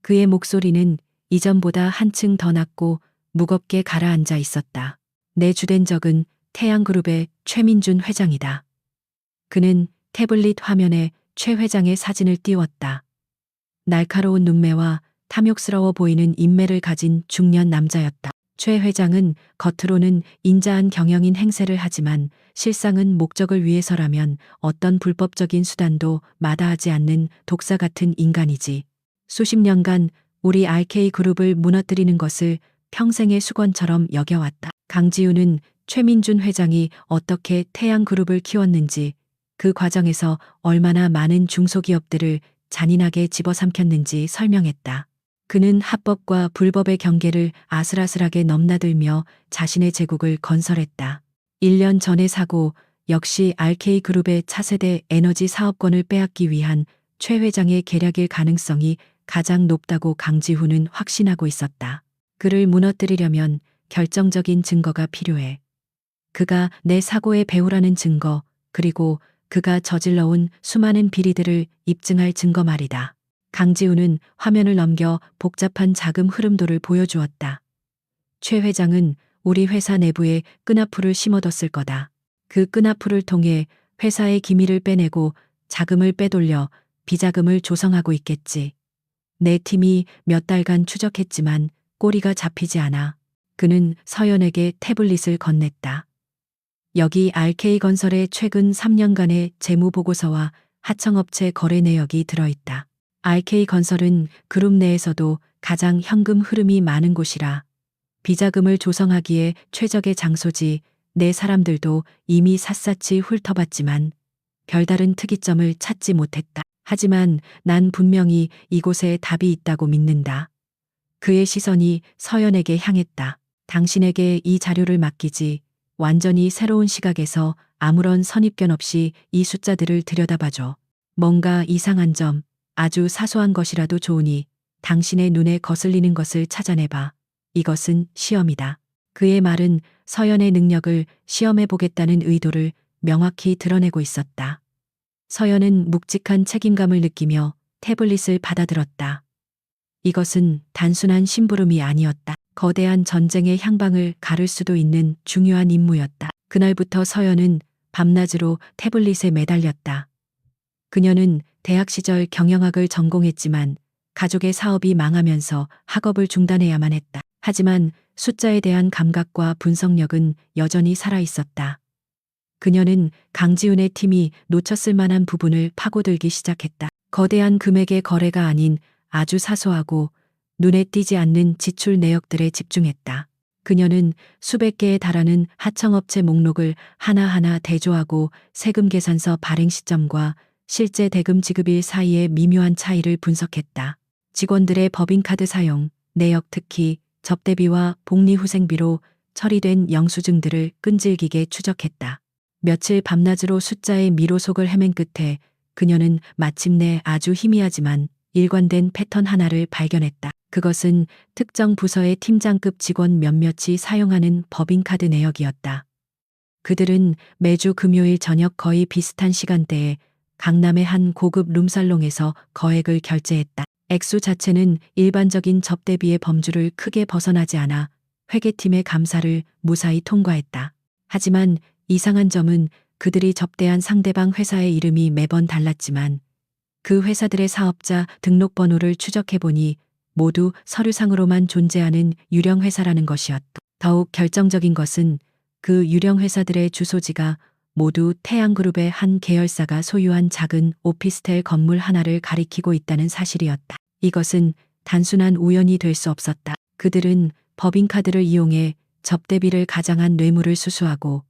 그의 목소리는 이전보다 한층 더 낮고 무겁게 가라앉아 있었다. 내 주된 적은 태양그룹의 최민준 회장이다. 그는 태블릿 화면에 최 회장의 사진을 띄웠다. 날카로운 눈매와 탐욕스러워 보이는 인매를 가진 중년 남자였다. 최 회장은 겉으로는 인자한 경영인 행세를 하지만 실상은 목적을 위해서라면 어떤 불법적인 수단도 마다하지 않는 독사 같은 인간이지. 수십 년간 우리 RK그룹을 무너뜨리는 것을 평생의 수건처럼 여겨왔다. 강지훈은 최민준 회장이 어떻게 태양그룹을 키웠는지, 그 과정에서 얼마나 많은 중소기업들을 잔인하게 집어삼켰는지 설명했다. 그는 합법과 불법의 경계를 아슬아슬하게 넘나들며 자신의 제국을 건설했다. 1년 전의 사고 역시 RK그룹의 차세대 에너지 사업권을 빼앗기 위한 최 회장의 계략일 가능성이 가장 높다고 강지훈은 확신하고 있었다. 그를 무너뜨리려면 결정적인 증거가 필요해. 그가 내 사고의 배후라는 증거, 그리고 그가 저질러온 수많은 비리들을 입증할 증거 말이다. 강지훈은 화면을 넘겨 복잡한 자금 흐름도를 보여주었다. 최 회장은 우리 회사 내부에 끈앞풀을 심어뒀을 거다. 그 끈앞풀을 통해 회사의 기밀을 빼내고 자금을 빼돌려 비자금을 조성하고 있겠지. 내 팀이 몇 달간 추적했지만 꼬리가 잡히지 않아. 그는 서연에게 태블릿을 건넸다. 여기 RK건설의 최근 3년간의 재무보고서와 하청업체 거래 내역이 들어있다. RK건설은 그룹 내에서도 가장 현금 흐름이 많은 곳이라 비자금을 조성하기에 최적의 장소지. 내 사람들도 이미 샅샅이 훑어봤지만 별다른 특이점을 찾지 못했다. 하지만 난 분명히 이곳에 답이 있다고 믿는다. 그의 시선이 서연에게 향했다. 당신에게 이 자료를 맡기지. 완전히 새로운 시각에서 아무런 선입견 없이 이 숫자들을 들여다봐줘. 뭔가 이상한 점, 아주 사소한 것이라도 좋으니 당신의 눈에 거슬리는 것을 찾아내봐. 이것은 시험이다. 그의 말은 서연의 능력을 시험해보겠다는 의도를 명확히 드러내고 있었다. 서연은 묵직한 책임감을 느끼며 태블릿을 받아들었다. 이것은 단순한 심부름이 아니었다. 거대한 전쟁의 향방을 가를 수도 있는 중요한 임무였다. 그날부터 서연은 밤낮으로 태블릿에 매달렸다. 그녀는 대학 시절 경영학을 전공했지만 가족의 사업이 망하면서 학업을 중단해야만 했다. 하지만 숫자에 대한 감각과 분석력은 여전히 살아 있었다. 그녀는 강지훈의 팀이 놓쳤을 만한 부분을 파고들기 시작했다. 거대한 금액의 거래가 아닌 아주 사소하고 눈에 띄지 않는 지출 내역들에 집중했다. 그녀는 수백 개에 달하는 하청업체 목록을 하나하나 대조하고 세금 계산서 발행 시점과 실제 대금 지급일 사이의 미묘한 차이를 분석했다. 직원들의 법인카드 사용, 내역 특히 접대비와 복리후생비로 처리된 영수증들을 끈질기게 추적했다. 며칠 밤낮으로 숫자의 미로속을 헤맨 끝에 그녀는 마침내 아주 희미하지만 일관된 패턴 하나를 발견했다. 그것은 특정 부서의 팀장급 직원 몇몇이 사용하는 법인카드 내역이었다. 그들은 매주 금요일 저녁 거의 비슷한 시간대에 강남의 한 고급 룸살롱에서 거액을 결제했다. 액수 자체는 일반적인 접대비의 범주를 크게 벗어나지 않아 회계팀의 감사를 무사히 통과했다. 하지만 이상한 점은 그들이 접대한 상대방 회사의 이름이 매번 달랐지만 그 회사들의 사업자 등록번호를 추적해보니 모두 서류상으로만 존재하는 유령 회사라는 것이었다. 더욱 결정적인 것은 그 유령 회사들의 주소지가 모두 태양그룹의 한 계열사가 소유한 작은 오피스텔 건물 하나를 가리키고 있다는 사실이었다. 이것은 단순한 우연이 될 수 없었다. 그들은 법인카드를 이용해 접대비를 가장한 뇌물을 수수하고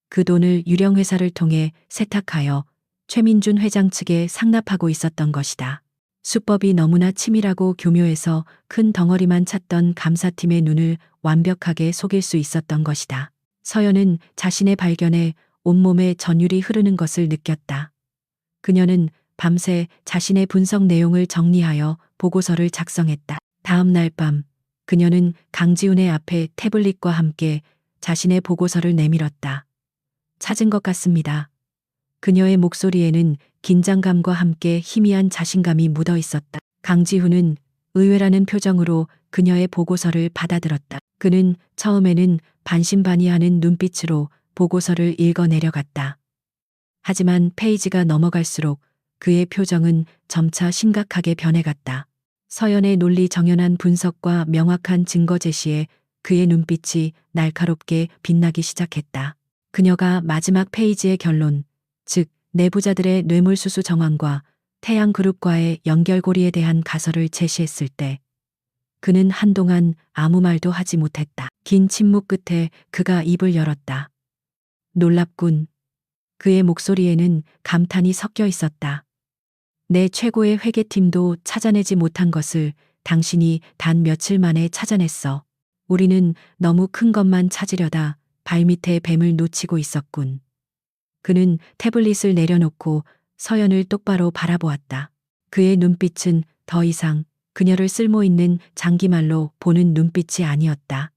그 돈을 유령 회사를 통해 세탁하여 최민준 회장 측에 상납하고 있었던 것이다. 수법이 너무나 치밀하고 교묘해서 큰 덩어리만 찾던 감사팀의 눈을 완벽하게 속일 수 있었던 것이다. 서연은 자신의 발견에 온몸에 전율이 흐르는 것을 느꼈다. 그녀는 밤새 자신의 분석 내용을 정리하여 보고서를 작성했다. 다음 날 밤 그녀는 강지훈의 앞에 태블릿과 함께 자신의 보고서를 내밀었다. 찾은 것 같습니다. 그녀의 목소리에는 긴장감과 함께 희미한 자신감이 묻어 있었다. 강지훈은 의외라는 표정으로 그녀의 보고서를 받아들었다. 그는 처음에는 반신반의하는 눈빛으로 보고서를 읽어 내려갔다. 하지만 페이지가 넘어갈수록 그의 표정은 점차 심각하게 변해갔다. 서연의 논리 정연한 분석과 명확한 증거 제시에 그의 눈빛이 날카롭게 빛나기 시작했다. 그녀가 마지막 페이지의 결론, 즉 내부자들의 뇌물수수 정황과 태양그룹과의 연결고리에 대한 가설을 제시했을 때 그는 한동안 아무 말도 하지 못했다. 긴 침묵 끝에 그가 입을 열었다. 놀랍군. 그의 목소리에는 감탄이 섞여 있었다. 내 최고의 회계팀도 찾아내지 못한 것을 당신이 단 며칠 만에 찾아냈어. 우리는 너무 큰 것만 찾으려다 발밑에 뱀을 놓치고 있었군. 그는 태블릿을 내려놓고 서연을 똑바로 바라보았다. 그의 눈빛은 더 이상 그녀를 쓸모있는 장기말로 보는 눈빛이 아니었다.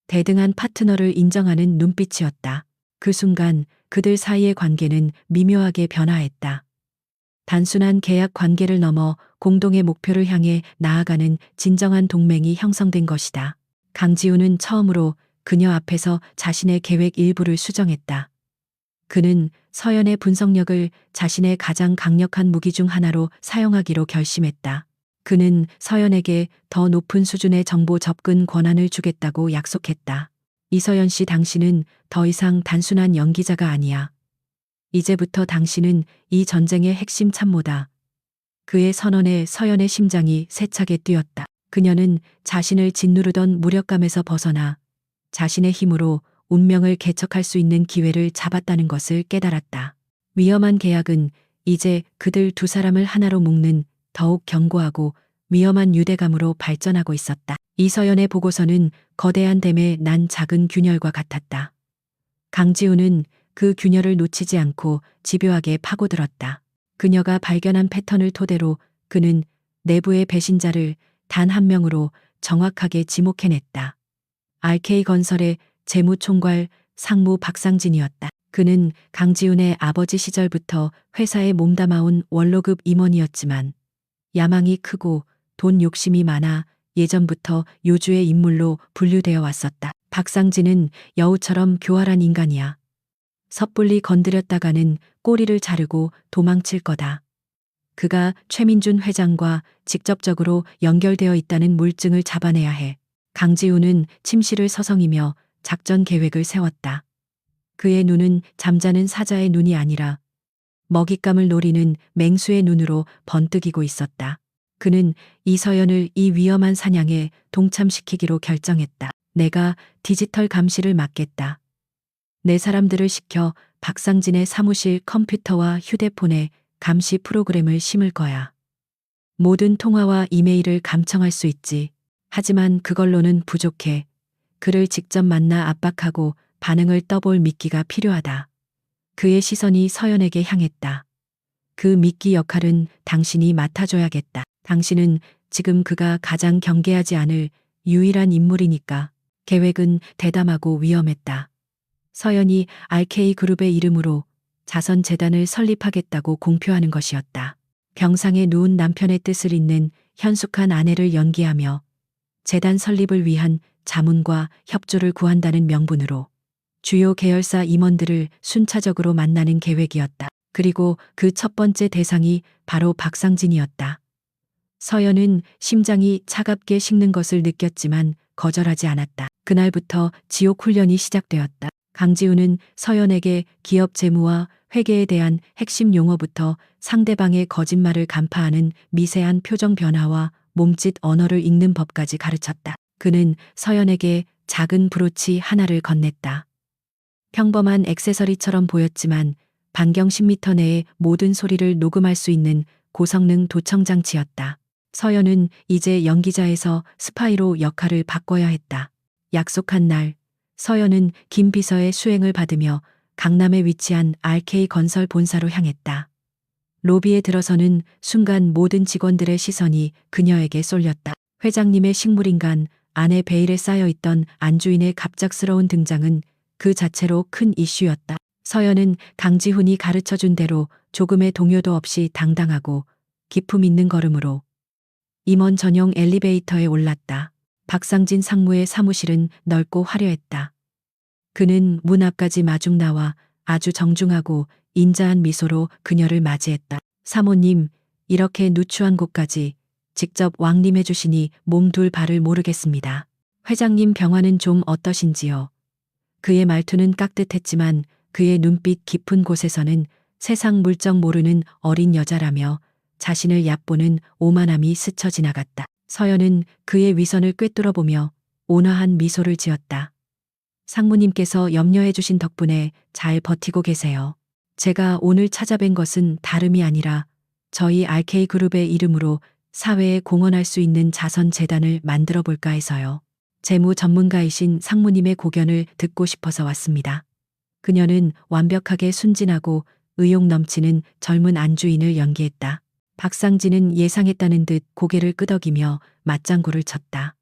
대등한 파트너를 인정하는 눈빛이었다. 그 순간 그들 사이의 관계는 미묘하게 변화했다. 단순한 계약 관계를 넘어 공동의 목표를 향해 나아가는 진정한 동맹이 형성된 것이다. 강지훈은 처음으로 그녀 앞에서 자신의 계획 일부를 수정했다. 그는 서연의 분석력을 자신의 가장 강력한 무기 중 하나로 사용하기로 결심했다. 그는 서연에게 더 높은 수준의 정보 접근 권한을 주겠다고 약속했다. 이서연 씨, 당신은 더 이상 단순한 연기자가 아니야. 이제부터 당신은 이 전쟁의 핵심 참모다. 그의 선언에 서연의 심장이 세차게 뛰었다. 그녀는 자신을 짓누르던 무력감에서 벗어나 자신의 힘으로 운명을 개척할 수 있는 기회를 잡았다는 것을 깨달았다. 위험한 계약은 이제 그들 두 사람을 하나로 묶는 더욱 견고하고 위험한 유대감으로 발전하고 있었다. 이서연의 보고서는 거대한 댐에 난 작은 균열과 같았다. 강지훈은 그 균열을 놓치지 않고 집요하게 파고들었다. 그녀가 발견한 패턴을 토대로 그는 내부의 배신자를 단 한 명으로 정확하게 지목해냈다. RK건설의 재무총괄 상무 박상진이었다. 그는 강지훈의 아버지 시절부터 회사에 몸담아온 원로급 임원이었지만 야망이 크고 돈 욕심이 많아 예전부터 요주의 인물로 분류되어 왔었다. 박상진은 여우처럼 교활한 인간이야. 섣불리 건드렸다가는 꼬리를 자르고 도망칠 거다. 그가 최민준 회장과 직접적으로 연결되어 있다는 물증을 잡아내야 해. 강지훈은 침실을 서성이며 작전 계획을 세웠다. 그의 눈은 잠자는 사자의 눈이 아니라 먹잇감을 노리는 맹수의 눈으로 번뜩이고 있었다. 그는 이서연을 이 위험한 사냥에 동참시키기로 결정했다. 내가 디지털 감시를 맡겠다. 내 사람들을 시켜 박상진의 사무실 컴퓨터와 휴대폰에 감시 프로그램을 심을 거야. 모든 통화와 이메일을 감청할 수 있지. 하지만 그걸로는 부족해. 그를 직접 만나 압박하고 반응을 떠볼 미끼가 필요하다. 그의 시선이 서연에게 향했다. 그 미끼 역할은 당신이 맡아줘야겠다. 당신은 지금 그가 가장 경계하지 않을 유일한 인물이니까. 계획은 대담하고 위험했다. 서연이 RK그룹의 이름으로 자선재단을 설립하겠다고 공표하는 것이었다. 병상에 누운 남편의 뜻을 잇는 현숙한 아내를 연기하며 재단 설립을 위한 자문과 협조를 구한다는 명분으로 주요 계열사 임원들을 순차적으로 만나는 계획이었다. 그리고 그 첫 번째 대상이 바로 박상진이었다. 서연은 심장이 차갑게 식는 것을 느꼈지만 거절하지 않았다. 그날부터 지옥 훈련이 시작되었다. 강지훈은 서연에게 기업 재무와 회계에 대한 핵심 용어부터 상대방의 거짓말을 간파하는 미세한 표정 변화와 몸짓 언어를 읽는 법까지 가르쳤다. 그는 서연에게 작은 브로치 하나를 건넸다. 평범한 액세서리처럼 보였지만 반경 10m 내의 모든 소리를 녹음할 수 있는 고성능 도청장치였다. 서연은 이제 연기자에서 스파이로 역할을 바꿔야 했다. 약속한 날, 서연은 김 비서의 수행을 받으며 강남에 위치한 RK건설 본사로 향했다. 로비에 들어서는 순간 모든 직원들의 시선이 그녀에게 쏠렸다. 회장님의 식물인간, 아내 베일에 쌓여있던 안주인의 갑작스러운 등장은 그 자체로 큰 이슈였다. 서연은 강지훈이 가르쳐준 대로 조금의 동요도 없이 당당하고 기품 있는 걸음으로 임원 전용 엘리베이터에 올랐다. 박상진 상무의 사무실은 넓고 화려했다. 그는 문 앞까지 마중 나와 아주 정중하고 인자한 미소로 그녀를 맞이했다. 사모님, 이렇게 누추한 곳까지 직접 왕림해 주시니 몸둘 바를 모르겠습니다. 회장님 병화는 좀 어떠신지요? 그의 말투는 깍듯했지만 그의 눈빛 깊은 곳에서는 세상 물정 모르는 어린 여자라며 자신을 얕보는 오만함이 스쳐 지나갔다. 서연은 그의 위선을 꿰뚫어보며 온화한 미소를 지었다. 상무님께서 염려해 주신 덕분에 잘 버티고 계세요. 제가 오늘 찾아뵌 것은 다름이 아니라 저희 RK그룹의 이름으로 사회에 공헌할 수 있는 자선재단을 만들어 볼까 해서요. 재무 전문가이신 상무님의 고견을 듣고 싶어서 왔습니다. 그녀는 완벽하게 순진하고 의욕 넘치는 젊은 안주인을 연기했다. 박상진은 예상했다는 듯 고개를 끄덕이며 맞장구를 쳤다.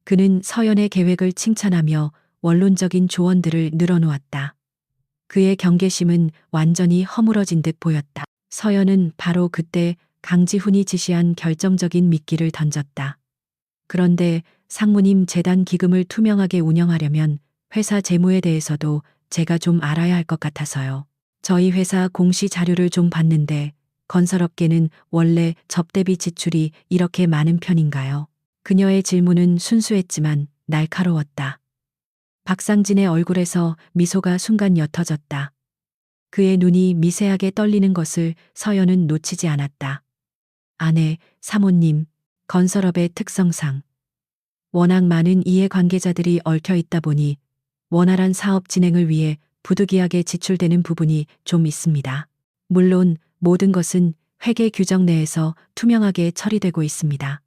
그는 서연의 계획을 칭찬하며 원론적인 조언들을 늘어놓았다. 그의 경계심은 완전히 허물어진 듯 보였다. 서연은 바로 그때 강지훈이 지시한 결정적인 미끼를 던졌다. 그런데 상무님 재단 기금을 투명하게 운영하려면 회사 재무에 대해서도 제가 좀 알아야 할 것 같아서요. 저희 회사 공시 자료를 좀 봤는데 건설업계는 원래 접대비 지출이 이렇게 많은 편인가요? 그녀의 질문은 순수했지만 날카로웠다. 박상진의 얼굴에서 미소가 순간 옅어졌다. 그의 눈이 미세하게 떨리는 것을 서연은 놓치지 않았다. 아내, 사모님, 건설업의 특성상 워낙 많은 이해관계자들이 얽혀 있다 보니 원활한 사업 진행을 위해 부득이하게 지출되는 부분이 좀 있습니다. 물론 모든 것은 회계 규정 내에서 투명하게 처리되고 있습니다.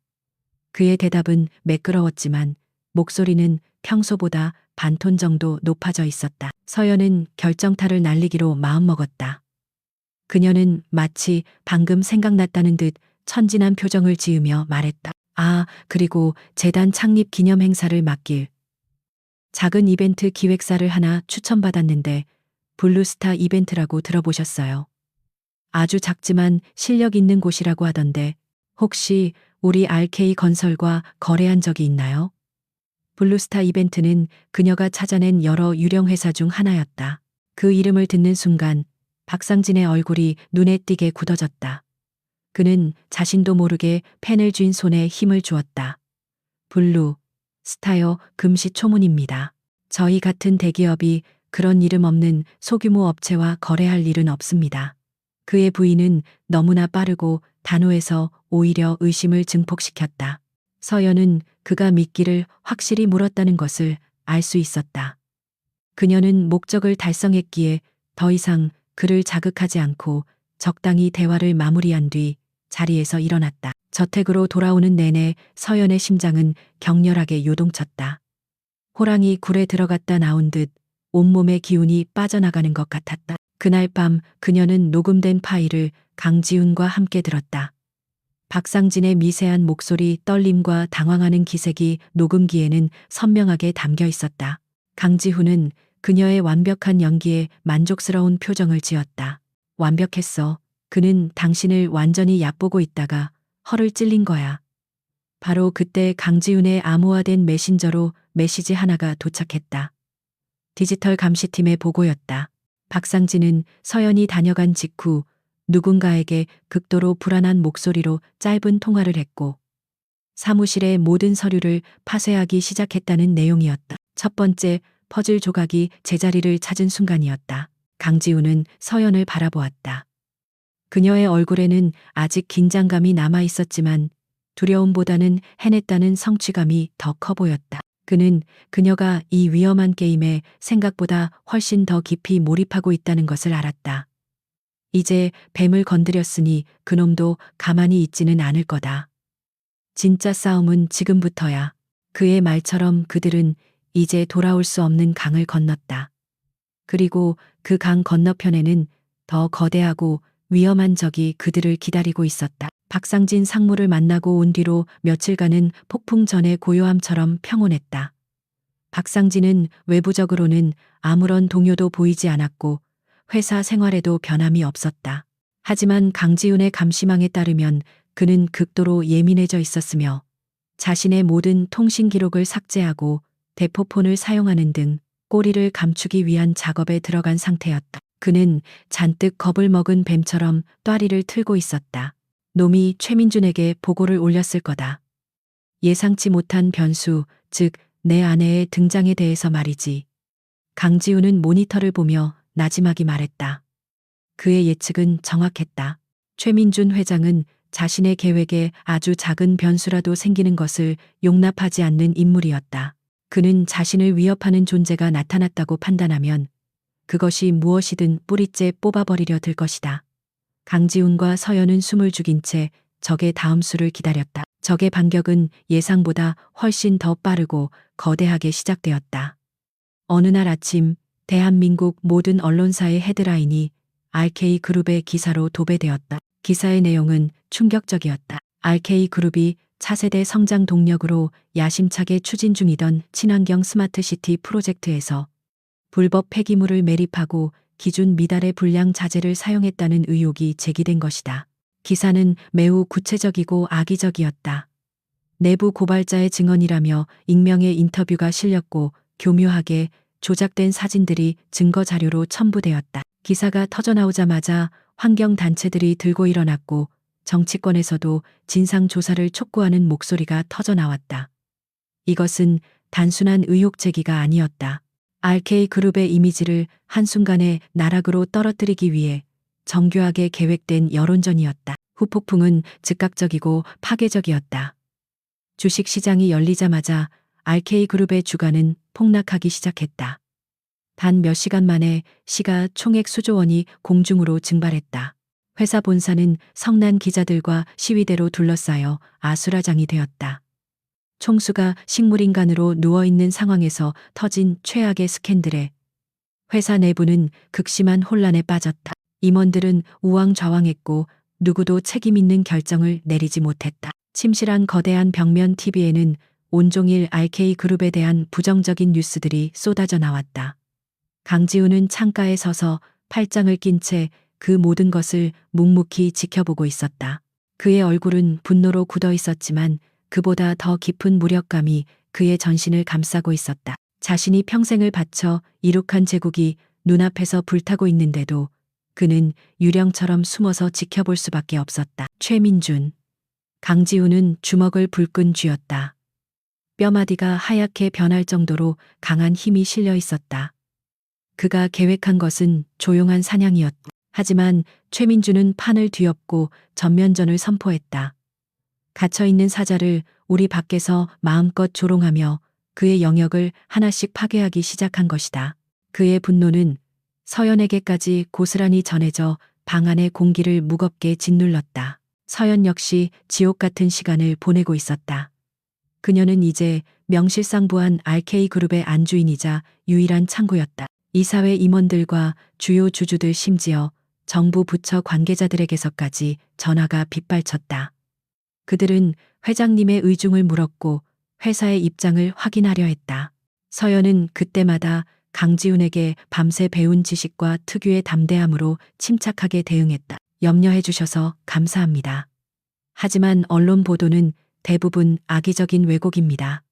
그의 대답은 매끄러웠지만 목소리는 평소보다 반톤 정도 높아져 있었다. 서연은 결정타를 날리기로 마음먹었다. 그녀는 마치 방금 생각났다는 듯 천진한 표정을 지으며 말했다. 아, 그리고 재단 창립 기념 행사를 맡길 작은 이벤트 기획사를 하나 추천받았는데 블루스타 이벤트라고 들어보셨어요? 아주 작지만 실력 있는 곳이라고 하던데 혹시 우리 RK 건설과 거래한 적이 있나요? 블루스타 이벤트는 그녀가 찾아낸 여러 유령 회사 중 하나였다. 그 이름을 듣는 순간 박상진의 얼굴이 눈에 띄게 굳어졌다. 그는 자신도 모르게 펜을 쥔 손에 힘을 주었다. 블루, 스타요, 금시초문입니다. 저희 같은 대기업이 그런 이름 없는 소규모 업체와 거래할 일은 없습니다. 그의 부인은 너무나 빠르고 단호해서 오히려 의심을 증폭시켰다. 서연은 그가 미끼를 확실히 물었다는 것을 알 수 있었다. 그녀는 목적을 달성했기에 더 이상 그를 자극하지 않고 적당히 대화를 마무리한 뒤 자리에서 일어났다. 저택으로 돌아오는 내내 서연의 심장은 격렬하게 요동쳤다. 호랑이 굴에 들어갔다 나온 듯 온몸의 기운이 빠져나가는 것 같았다. 그날 밤 그녀는 녹음된 파일을 강지훈과 함께 들었다. 박상진의 미세한 목소리 떨림과 당황하는 기색이 녹음기에는 선명하게 담겨 있었다. 강지훈은 그녀의 완벽한 연기에 만족스러운 표정을 지었다. 완벽했어. 그는 당신을 완전히 얕보고 있다가 허를 찔린 거야. 바로 그때 강지훈의 암호화된 메신저로 메시지 하나가 도착했다. 디지털 감시팀의 보고였다. 박상진은 서연이 다녀간 직후 누군가에게 극도로 불안한 목소리로 짧은 통화를 했고 사무실의 모든 서류를 파쇄하기 시작했다는 내용이었다. 첫 번째 퍼즐 조각이 제자리를 찾은 순간이었다. 강지훈은 서연을 바라보았다. 그녀의 얼굴에는 아직 긴장감이 남아 있었지만 두려움보다는 해냈다는 성취감이 더 커 보였다. 그는 그녀가 이 위험한 게임에 생각보다 훨씬 더 깊이 몰입하고 있다는 것을 알았다. 이제 뱀을 건드렸으니 그놈도 가만히 있지는 않을 거다. 진짜 싸움은 지금부터야. 그의 말처럼 그들은 이제 돌아올 수 없는 강을 건넜다. 그리고 그 강 건너편에는 더 거대하고 위험한 적이 그들을 기다리고 있었다. 박상진 상무를 만나고 온 뒤로 며칠간은 폭풍 전의 고요함처럼 평온했다. 박상진은 외부적으로는 아무런 동요도 보이지 않았고 회사 생활에도 변함이 없었다. 하지만 강지훈의 감시망에 따르면 그는 극도로 예민해져 있었으며 자신의 모든 통신 기록을 삭제하고 대포폰을 사용하는 등 꼬리를 감추기 위한 작업에 들어간 상태였다. 그는 잔뜩 겁을 먹은 뱀처럼 또아리를 틀고 있었다. 놈이 최민준에게 보고를 올렸을 거다. 예상치 못한 변수, 즉 내 아내의 등장에 대해서 말이지. 강지훈은 모니터를 보며 나지막이 말했다. 그의 예측은 정확했다. 최민준 회장은 자신의 계획에 아주 작은 변수라도 생기는 것을 용납하지 않는 인물이었다. 그는 자신을 위협하는 존재가 나타났다고 판단하면 그것이 무엇이든 뿌리째 뽑아버리려 들 것이다. 강지훈과 서연은 숨을 죽인 채 적의 다음 수를 기다렸다. 적의 반격은 예상보다 훨씬 더 빠르고 거대하게 시작되었다. 어느 날 아침 대한민국 모든 언론사의 헤드라인이 RK그룹의 기사로 도배되었다. 기사의 내용은 충격적이었다. RK그룹이 차세대 성장 동력으로 야심차게 추진 중이던 친환경 스마트시티 프로젝트에서 불법 폐기물을 매립하고 기준 미달의 불량 자재를 사용했다는 의혹이 제기된 것이다. 기사는 매우 구체적이고 악의적이었다. 내부 고발자의 증언이라며 익명의 인터뷰가 실렸고 교묘하게 조작된 사진들이 증거 자료로 첨부되었다. 기사가 터져나오자마자 환경단체들이 들고 일어났고 정치권에서도 진상조사를 촉구하는 목소리가 터져나왔다. 이것은 단순한 의혹 제기가 아니었다. RK그룹의 이미지를 한순간에 나락으로 떨어뜨리기 위해 정교하게 계획된 여론전이었다. 후폭풍은 즉각적이고 파괴적이었다. 주식시장이 열리자마자 RK그룹의 주가는 폭락하기 시작했다. 단 몇 시간 만에 시가 총액 수조 원이 공중으로 증발했다. 회사 본사는 성난 기자들과 시위대로 둘러싸여 아수라장이 되었다. 총수가 식물인간으로 누워있는 상황에서 터진 최악의 스캔들에 회사 내부는 극심한 혼란에 빠졌다. 임원들은 우왕좌왕했고 누구도 책임 있는 결정을 내리지 못했다. 침실한 거대한 벽면 TV에는 온종일 RK그룹에 대한 부정적인 뉴스들이 쏟아져 나왔다. 강지우는 창가에 서서 팔짱을 낀 채 그 모든 것을 묵묵히 지켜보고 있었다. 그의 얼굴은 분노로 굳어 있었지만 그보다 더 깊은 무력감이 그의 전신을 감싸고 있었다. 자신이 평생을 바쳐 이룩한 제국이 눈앞에서 불타고 있는데도 그는 유령처럼 숨어서 지켜볼 수밖에 없었다. 최민준. 강지우는 주먹을 불끈 쥐었다. 뼈마디가 하얗게 변할 정도로 강한 힘이 실려 있었다. 그가 계획한 것은 조용한 사냥이었다. 하지만 최민주는 판을 뒤엎고 전면전을 선포했다. 갇혀있는 사자를 우리 밖에서 마음껏 조롱하며 그의 영역을 하나씩 파괴하기 시작한 것이다. 그의 분노는 서연에게까지 고스란히 전해져 방 안의 공기를 무겁게 짓눌렀다. 서연 역시 지옥 같은 시간을 보내고 있었다. 그녀는 이제 명실상부한 RK그룹의 안주인이자 유일한 창구였다. 이사회 임원들과 주요 주주들 심지어 정부 부처 관계자들에게서까지 전화가 빗발쳤다. 그들은 회장님의 의중을 물었고 회사의 입장을 확인하려 했다. 서연은 그때마다 강지훈에게 밤새 배운 지식과 특유의 담대함으로 침착하게 대응했다. 염려해 주셔서 감사합니다. 하지만 언론 보도는 대부분 악의적인 왜곡입니다.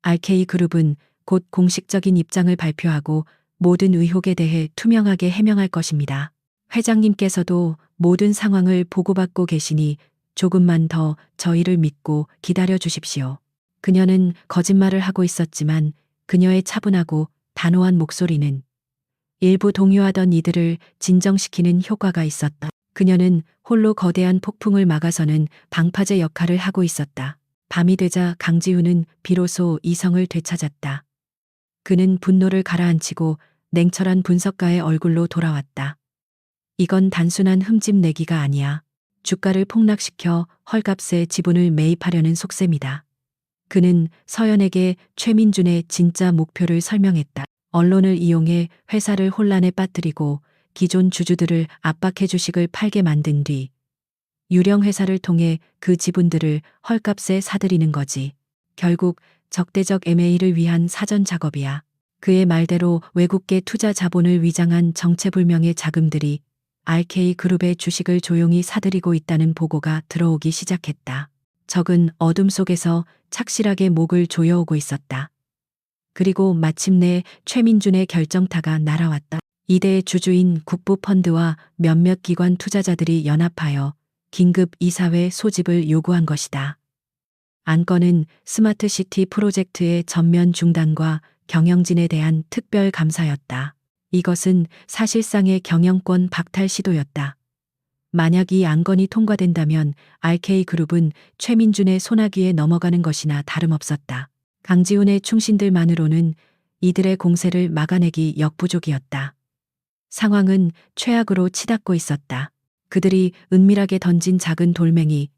RK그룹은 곧 공식적인 입장을 발표하고 모든 의혹에 대해 투명하게 해명할 것입니다. 회장님께서도 모든 상황을 보고받고 계시니 조금만 더 저희를 믿고 기다려 주십시오. 그녀는 거짓말을 하고 있었지만 그녀의 차분하고 단호한 목소리는 일부 동요하던 이들을 진정시키는 효과가 있었다. 그녀는 홀로 거대한 폭풍을 막아서는 방파제 역할을 하고 있었다. 밤이 되자 강지훈은 비로소 이성을 되찾았다. 그는 분노를 가라앉히고 냉철한 분석가의 얼굴로 돌아왔다. 이건 단순한 흠집 내기가 아니야. 주가를 폭락시켜 헐값에 지분을 매입하려는 속셈이다. 그는 서연에게 최민준의 진짜 목표를 설명했다. 언론을 이용해 회사를 혼란에 빠뜨리고 기존 주주들을 압박해 주식을 팔게 만든 뒤 유령 회사를 통해 그 지분들을 헐값에 사들이는 거지. 결국 적대적 M&A를 위한 사전 작업이야. 그의 말대로 외국계 투자 자본을 위장한 정체불명의 자금들이 RK그룹의 주식을 조용히 사들이고 있다는 보고가 들어오기 시작했다. 적은 어둠 속에서 착실하게 목을 조여오고 있었다. 그리고 마침내 최민준의 결정타가 날아왔다. 이대 주주인 국부펀드와 몇몇 기관 투자자들이 연합하여 긴급 이사회 소집을 요구한 것이다. 안건은 스마트시티 프로젝트의 전면 중단과 경영진에 대한 특별 감사였다. 이것은 사실상의 경영권 박탈 시도였다. 만약 이 안건이 통과된다면 RK그룹은 최민준의 손아귀에 넘어가는 것이나 다름없었다. 강지훈의 충신들만으로는 이들의 공세를 막아내기 역부족이었다. 상황은 최악으로 치닫고 있었다. 그들이 은밀하게 던진 작은 돌멩이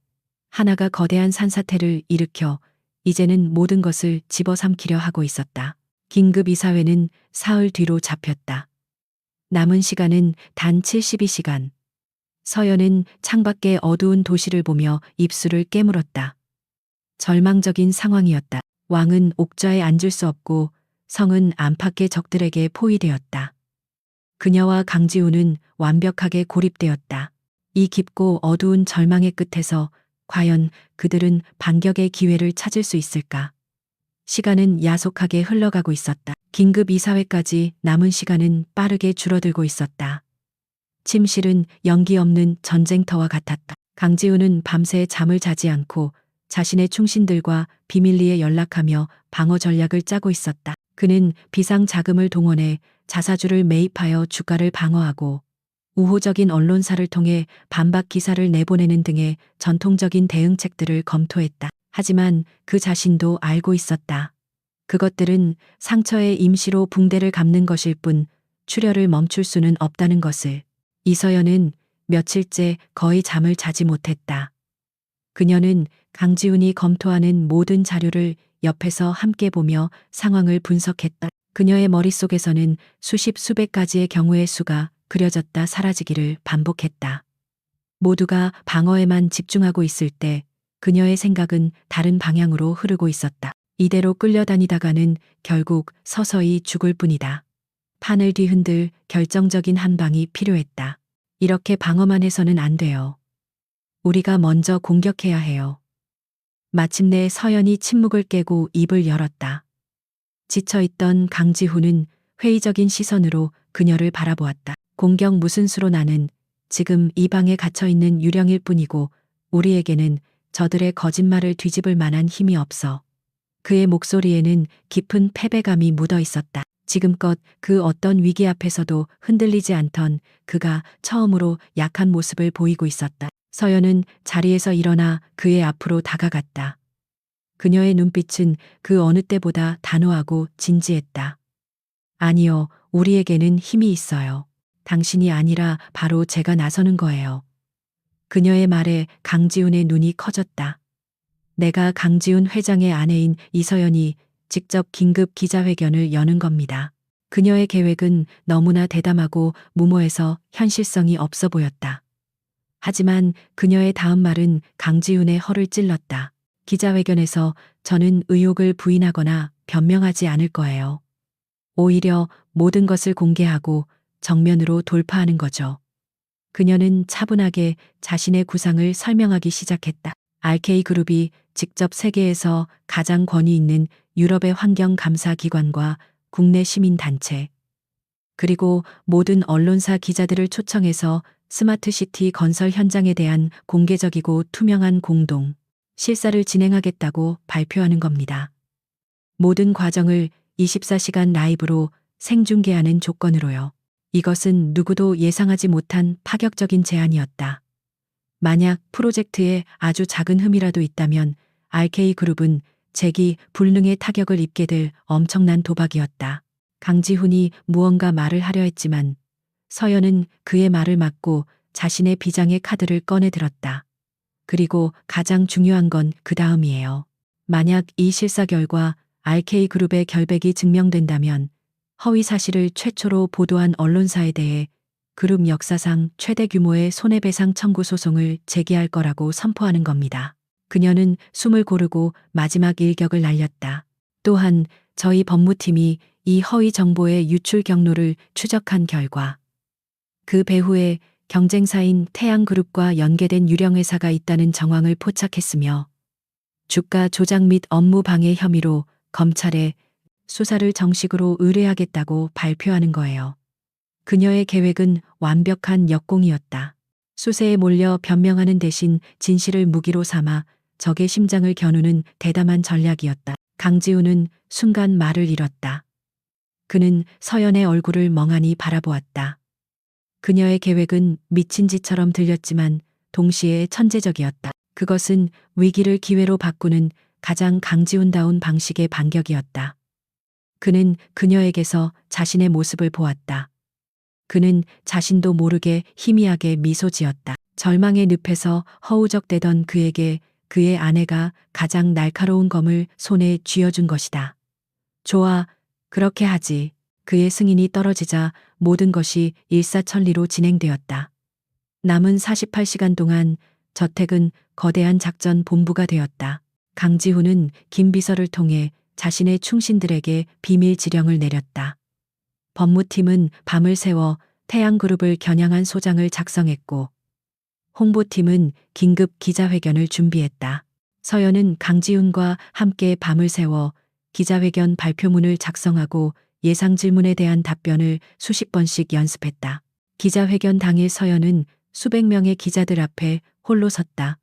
하나가 거대한 산사태를 일으켜 이제는 모든 것을 집어삼키려 하고 있었다. 긴급 이사회는 사흘 뒤로 잡혔다. 남은 시간은 단 72시간. 서연은 창밖의 어두운 도시를 보며 입술을 깨물었다. 절망적인 상황이었다. 왕은 옥좌에 앉을 수 없고 성은 안팎의 적들에게 포위되었다. 그녀와 강지우는 완벽하게 고립되었다. 이 깊고 어두운 절망의 끝에서 과연 그들은 반격의 기회를 찾을 수 있을까? 시간은 야속하게 흘러가고 있었다. 긴급 이사회까지 남은 시간은 빠르게 줄어들고 있었다. 침실은 연기 없는 전쟁터와 같았다. 강지우는 밤새 잠을 자지 않고 자신의 충신들과 비밀리에 연락하며 방어 전략을 짜고 있었다. 그는 비상 자금을 동원해 자사주를 매입하여 주가를 방어하고 우호적인 언론사를 통해 반박 기사를 내보내는 등의 전통적인 대응책들을 검토했다. 하지만 그 자신도 알고 있었다. 그것들은 상처에 임시로 붕대를 감는 것일 뿐 출혈을 멈출 수는 없다는 것을. 이서연은 며칠째 거의 잠을 자지 못했다. 그녀는 강지훈이 검토하는 모든 자료를 옆에서 함께 보며 상황을 분석했다. 그녀의 머릿속에서는 수백 가지의 경우의 수가 그려졌다 사라지기를 반복했다. 모두가 방어에만 집중하고 있을 때 그녀의 생각은 다른 방향으로 흐르고 있었다. 이대로 끌려다니다가는 결국 서서히 죽을 뿐이다. 판을 뒤흔들 결정적인 한 방이 필요했다. 이렇게 방어만 해서는 안 돼요. 우리가 먼저 공격해야 해요. 마침내 서연이 침묵을 깨고 입을 열었다. 지쳐있던 강지훈은 회의적인 시선으로 그녀를 바라보았다. 공격 무슨 수로, 나는 지금 이 방에 갇혀있는 유령일 뿐이고 우리에게는 저들의 거짓말을 뒤집을 만한 힘이 없어. 그의 목소리에는 깊은 패배감이 묻어 있었다. 지금껏 그 어떤 위기 앞에서도 흔들리지 않던 그가 처음으로 약한 모습을 보이고 있었다. 서연은 자리에서 일어나 그의 앞으로 다가갔다. 그녀의 눈빛은 그 어느 때보다 단호하고 진지했다. 아니요, 우리에게는 힘이 있어요. 당신이 아니라 바로 제가 나서는 거예요. 그녀의 말에 강지훈의 눈이 커졌다. 내가 강지훈 회장의 아내인 이서연이 직접 긴급 기자회견을 여는 겁니다. 그녀의 계획은 너무나 대담하고 무모해서 현실성이 없어 보였다. 하지만 그녀의 다음 말은 강지훈의 허를 찔렀다. 기자회견에서 저는 의혹을 부인하거나 변명하지 않을 거예요. 오히려 모든 것을 공개하고 정면으로 돌파하는 거죠. 그녀는 차분하게 자신의 구상을 설명하기 시작했다. RK그룹이 직접 세계에서 가장 권위 있는 유럽의 환경감사기관과 국내 시민단체, 그리고 모든 언론사 기자들을 초청해서 스마트시티 건설 현장에 대한 공개적이고 투명한 공동 실사를 진행하겠다고 발표하는 겁니다. 모든 과정을 24시간 라이브로 생중계하는 조건으로요. 이것은 누구도 예상하지 못한 파격적인 제안이었다. 만약 프로젝트에 아주 작은 흠이라도 있다면 RK그룹은 재기 불능의 타격을 입게 될 엄청난 도박이었다. 강지훈이 무언가 말을 하려 했지만 서연은 그의 말을 막고 자신의 비장의 카드를 꺼내 들었다. 그리고 가장 중요한 건 그 다음이에요. 만약 이 실사 결과 RK그룹의 결백이 증명된다면 허위 사실을 최초로 보도한 언론사에 대해 그룹 역사상 최대 규모의 손해배상 청구 소송을 제기할 거라고 선포하는 겁니다. 그녀는 숨을 고르고 마지막 일격을 날렸다. 또한 저희 법무팀이 이 허위 정보의 유출 경로를 추적한 결과 그 배후에 경쟁사인 태양그룹과 연계된 유령회사가 있다는 정황을 포착했으며 주가 조작 및 업무 방해 혐의로 검찰에 수사를 정식으로 의뢰하겠다고 발표하는 거예요. 그녀의 계획은 완벽한 역공이었다. 수세에 몰려 변명하는 대신 진실을 무기로 삼아 적의 심장을 겨누는 대담한 전략이었다. 강지훈은 순간 말을 잃었다. 그는 서연의 얼굴을 멍하니 바라보았다. 그녀의 계획은 미친 짓처럼 들렸지만 동시에 천재적이었다. 그것은 위기를 기회로 바꾸는 가장 강지훈다운 방식의 반격이었다. 그는 그녀에게서 자신의 모습을 보았다. 그는 자신도 모르게 희미하게 미소 지었다. 절망의 늪에서 허우적대던 그에게 그의 아내가 가장 날카로운 검을 손에 쥐어준 것이다. 좋아, 그렇게 하지. 그의 승인이 떨어지자 모든 것이 일사천리로 진행되었다. 남은 48시간 동안 저택은 거대한 작전 본부가 되었다. 강지훈은 김 비서를 통해 자신의 충신들에게 비밀 지령을 내렸다. 법무팀은 밤을 새워 태양그룹을 겨냥한 소장을 작성했고 홍보팀은 긴급 기자회견을 준비했다. 서연은 강지훈과 함께 밤을 새워 기자회견 발표문을 작성하고 예상 질문에 대한 답변을 수십 번씩 연습했다. 기자회견 당일 서연은 수백 명의 기자들 앞에 홀로 섰다.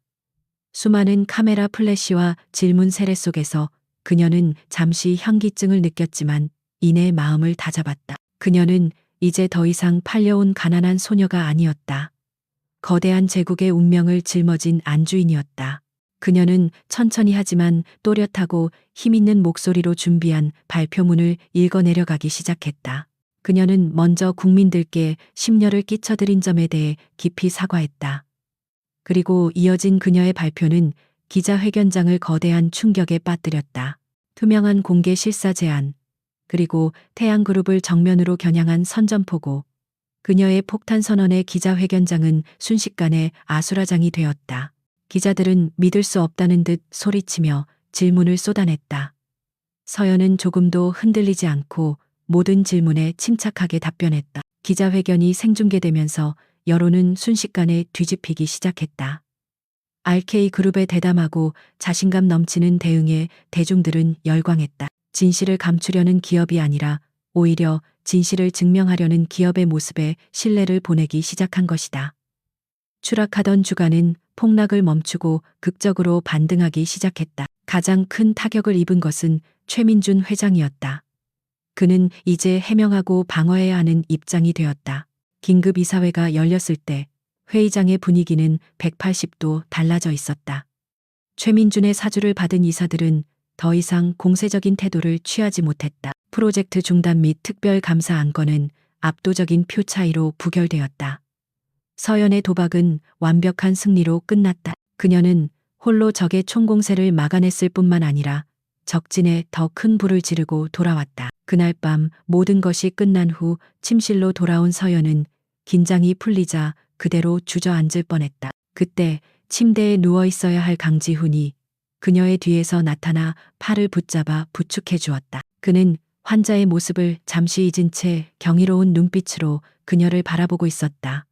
수많은 카메라 플래시와 질문 세례 속에서 그녀는 잠시 현기증을 느꼈지만 이내 마음을 다잡았다. 그녀는 이제 더 이상 팔려온 가난한 소녀가 아니었다. 거대한 제국의 운명을 짊어진 안주인이었다. 그녀는 천천히 하지만 또렷하고 힘있는 목소리로 준비한 발표문을 읽어내려가기 시작했다. 그녀는 먼저 국민들께 심려를 끼쳐드린 점에 대해 깊이 사과했다. 그리고 이어진 그녀의 발표는 기자회견장을 거대한 충격에 빠뜨렸다. 투명한 공개 실사 제안, 그리고 태양그룹을 정면으로 겨냥한 선전포고, 그녀의 폭탄 선언의 기자회견장은 순식간에 아수라장이 되었다. 기자들은 믿을 수 없다는 듯 소리치며 질문을 쏟아냈다. 서연은 조금도 흔들리지 않고 모든 질문에 침착하게 답변했다. 기자회견이 생중계되면서 여론은 순식간에 뒤집히기 시작했다. RK그룹의 대담하고 자신감 넘치는 대응에 대중들은 열광했다. 진실을 감추려는 기업이 아니라 오히려 진실을 증명하려는 기업의 모습에 신뢰를 보내기 시작한 것이다. 추락하던 주가는 폭락을 멈추고 극적으로 반등하기 시작했다. 가장 큰 타격을 입은 것은 최민준 회장이었다. 그는 이제 해명하고 방어해야 하는 입장이 되었다. 긴급 이사회가 열렸을 때 회의장의 분위기는 180도 달라져 있었다. 최민준의 사주를 받은 이사들은 더 이상 공세적인 태도를 취하지 못했다. 프로젝트 중단 및 특별 감사 안건은 압도적인 표 차이로 부결되었다. 서연의 도박은 완벽한 승리로 끝났다. 그녀는 홀로 적의 총공세를 막아냈을 뿐만 아니라 적진에 더 큰 불을 지르고 돌아왔다. 그날 밤 모든 것이 끝난 후 침실로 돌아온 서연은 긴장이 풀리자 그대로 주저앉을 뻔했다. 그때 침대에 누워 있어야 할 강지훈이 그녀의 뒤에서 나타나 팔을 붙잡아 부축해 주었다. 그는 환자의 모습을 잠시 잊은 채 경이로운 눈빛으로 그녀를 바라보고 있었다.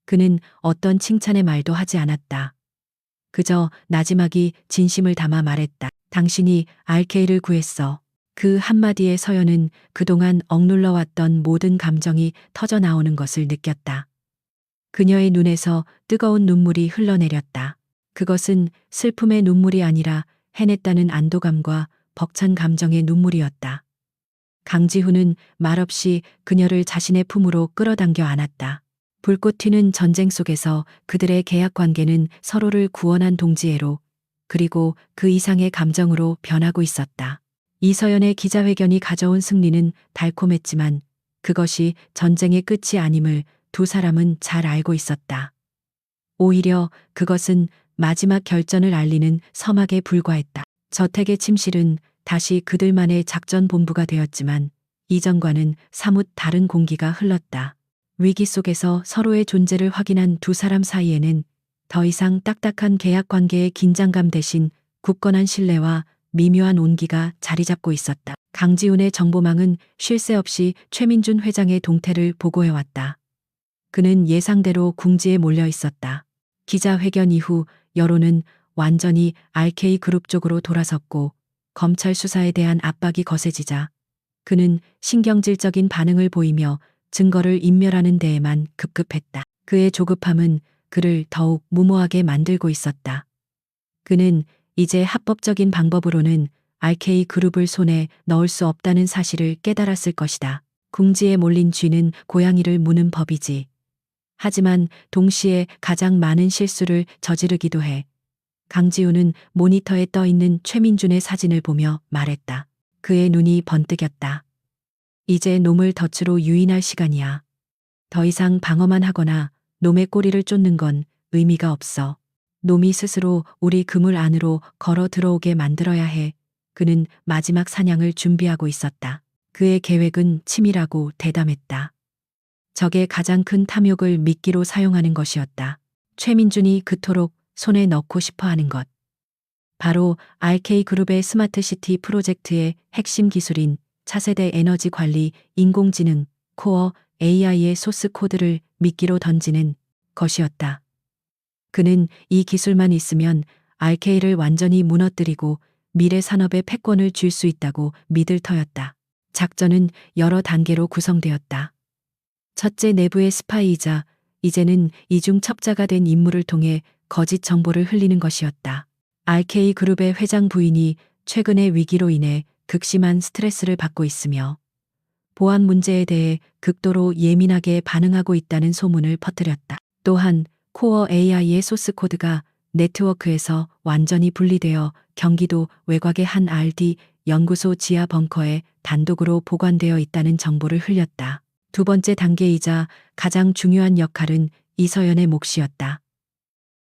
그는 어떤 칭찬의 말도 하지 않았다. 그저 나지막이 진심을 담아 말했다. 당신이 RK를 구했어. 그 한마디에 서연은 그동안 억눌러왔던 모든 감정이 터져 나오는 것을 느꼈다. 그녀의 눈에서 뜨거운 눈물이 흘러내렸다. 그것은 슬픔의 눈물이 아니라 해냈다는 안도감과 벅찬 감정의 눈물이었다. 강지훈은 말없이 그녀를 자신의 품으로 끌어당겨 안았다. 불꽃 튀는 전쟁 속에서 그들의 계약 관계는 서로를 구원한 동지애로 그리고 그 이상의 감정으로 변하고 있었다. 이서연의 기자회견이 가져온 승리는 달콤했지만 그것이 전쟁의 끝이 아님을 두 사람은 잘 알고 있었다. 오히려 그것은 마지막 결전을 알리는 서막에 불과했다. 저택의 침실은 다시 그들만의 작전 본부가 되었지만 이전과는 사뭇 다른 공기가 흘렀다. 위기 속에서 서로의 존재를 확인한 두 사람 사이에는 더 이상 딱딱한 계약 관계의 긴장감 대신 굳건한 신뢰와 미묘한 온기가 자리 잡고 있었다. 강지훈의 정보망은 쉴 새 없이 최민준 회장의 동태를 보고해왔다. 그는 예상대로 궁지에 몰려 있었다. 기자회견 이후 여론은 완전히 RK그룹 쪽으로 돌아섰고 검찰 수사에 대한 압박이 거세지자 그는 신경질적인 반응을 보이며 증거를 인멸하는 데에만 급급했다. 그의 조급함은 그를 더욱 무모하게 만들고 있었다. 그는 이제 합법적인 방법으로는 RK그룹을 손에 넣을 수 없다는 사실을 깨달았을 것이다. 궁지에 몰린 쥐는 고양이를 무는 법이지. 하지만 동시에 가장 많은 실수를 저지르기도 해. 강지훈은 모니터에 떠 있는 최민준의 사진을 보며 말했다. 그의 눈이 번뜩였다. 이제 놈을 덫으로 유인할 시간이야. 더 이상 방어만 하거나 놈의 꼬리를 쫓는 건 의미가 없어. 놈이 스스로 우리 그물 안으로 걸어 들어오게 만들어야 해. 그는 마지막 사냥을 준비하고 있었다. 그의 계획은 치밀하고 대담했다. 적의 가장 큰 탐욕을 미끼로 사용하는 것이었다. 최민준이 그토록 손에 넣고 싶어 하는 것. 바로 RK그룹의 스마트시티 프로젝트의 핵심 기술인 차세대 에너지 관리, 인공지능, 코어 AI의 소스 코드를 미끼로 던지는 것이었다. 그는 이 기술만 있으면 RK를 완전히 무너뜨리고 미래 산업의 패권을 쥘 수 있다고 믿을 터였다. 작전은 여러 단계로 구성되었다. 첫째, 내부의 스파이이자 이제는 이중 첩자가 된 인물을 통해 거짓 정보를 흘리는 것이었다. RK그룹의 회장 부인이 최근의 위기로 인해 극심한 스트레스를 받고 있으며 보안 문제에 대해 극도로 예민하게 반응하고 있다는 소문을 퍼뜨렸다. 또한 코어 AI의 소스 코드가 네트워크에서 완전히 분리되어 경기도 외곽의 한 RD 연구소 지하 벙커에 단독으로 보관되어 있다는 정보를 흘렸다. 두 번째 단계이자 가장 중요한 역할은 이서연의 몫이었다.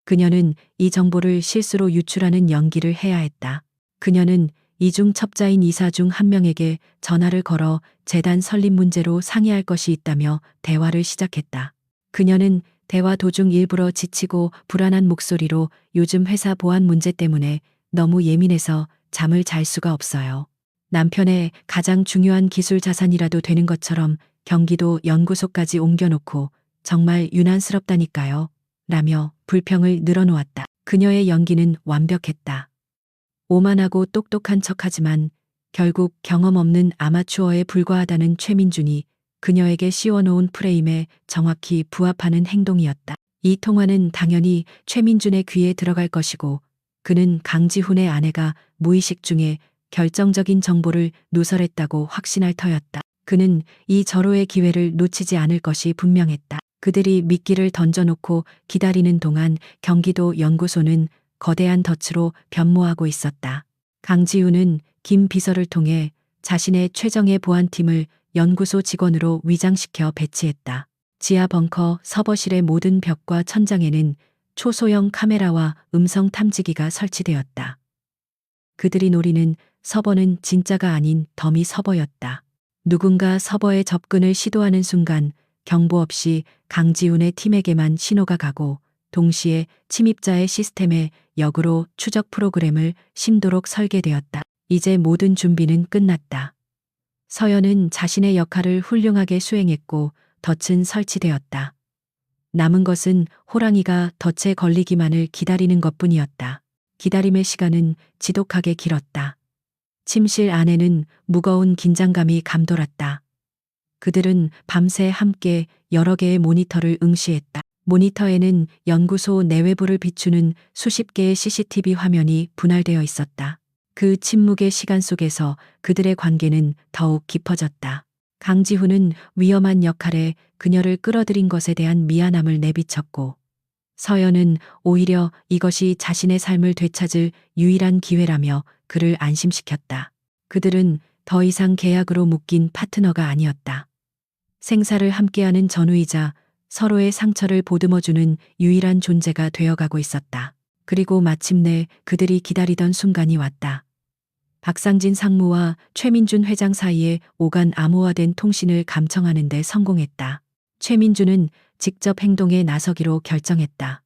그녀는 이 정보를 실수로 유출하는 연기를 해야 했다. 그녀는 이중 첩자인 이사 중 한 명에게 전화를 걸어 재단 설립 문제로 상의할 것이 있다며 대화를 시작했다. 그녀는 대화 도중 일부러 지치고 불안한 목소리로 요즘 회사 보안 문제 때문에 너무 예민해서 잠을 잘 수가 없어요. 남편의 가장 중요한 기술 자산이라도 되는 것처럼 경기도 연구소까지 옮겨놓고 정말 유난스럽다니까요. 라며 불평을 늘어놓았다. 그녀의 연기는 완벽했다. 오만하고 똑똑한 척하지만 결국 경험 없는 아마추어에 불과하다는 최민준이 그녀에게 씌워놓은 프레임에 정확히 부합하는 행동이었다. 이 통화는 당연히 최민준의 귀에 들어갈 것이고 그는 강지훈의 아내가 무의식 중에 결정적인 정보를 누설했다고 확신할 터였다. 그는 이 절호의 기회를 놓치지 않을 것이 분명했다. 그들이 미끼를 던져놓고 기다리는 동안 경기도 연구소는 거대한 덫으로 변모하고 있었다. 강지훈은 김 비서를 통해 자신의 최정예 보안팀을 연구소 직원으로 위장시켜 배치했다. 지하 벙커 서버실의 모든 벽과 천장에는 초소형 카메라와 음성 탐지기가 설치되었다. 그들이 노리는 서버는 진짜가 아닌 더미 서버였다. 누군가 서버에 접근을 시도하는 순간 경보 없이 강지훈의 팀에게만 신호가 가고 동시에 침입자의 시스템에 역으로 추적 프로그램을 심도록 설계되었다. 이제 모든 준비는 끝났다. 서연은 자신의 역할을 훌륭하게 수행했고 덫은 설치되었다. 남은 것은 호랑이가 덫에 걸리기만을 기다리는 것뿐이었다. 기다림의 시간은 지독하게 길었다. 침실 안에는 무거운 긴장감이 감돌았다. 그들은 밤새 함께 여러 개의 모니터를 응시했다. 모니터에는 연구소 내외부를 비추는 수십 개의 CCTV 화면이 분할되어 있었다. 그 침묵의 시간 속에서 그들의 관계는 더욱 깊어졌다. 강지훈은 위험한 역할에 그녀를 끌어들인 것에 대한 미안함을 내비쳤고 서연은 오히려 이것이 자신의 삶을 되찾을 유일한 기회라며 그를 안심시켰다. 그들은 더 이상 계약으로 묶인 파트너가 아니었다. 생사를 함께하는 전우이자 서로의 상처를 보듬어주는 유일한 존재가 되어가고 있었다. 그리고 마침내 그들이 기다리던 순간이 왔다. 박상진 상무와 최민준 회장 사이에 오간 암호화된 통신을 감청하는 데 성공했다. 최민준은 직접 행동에 나서기로 결정했다.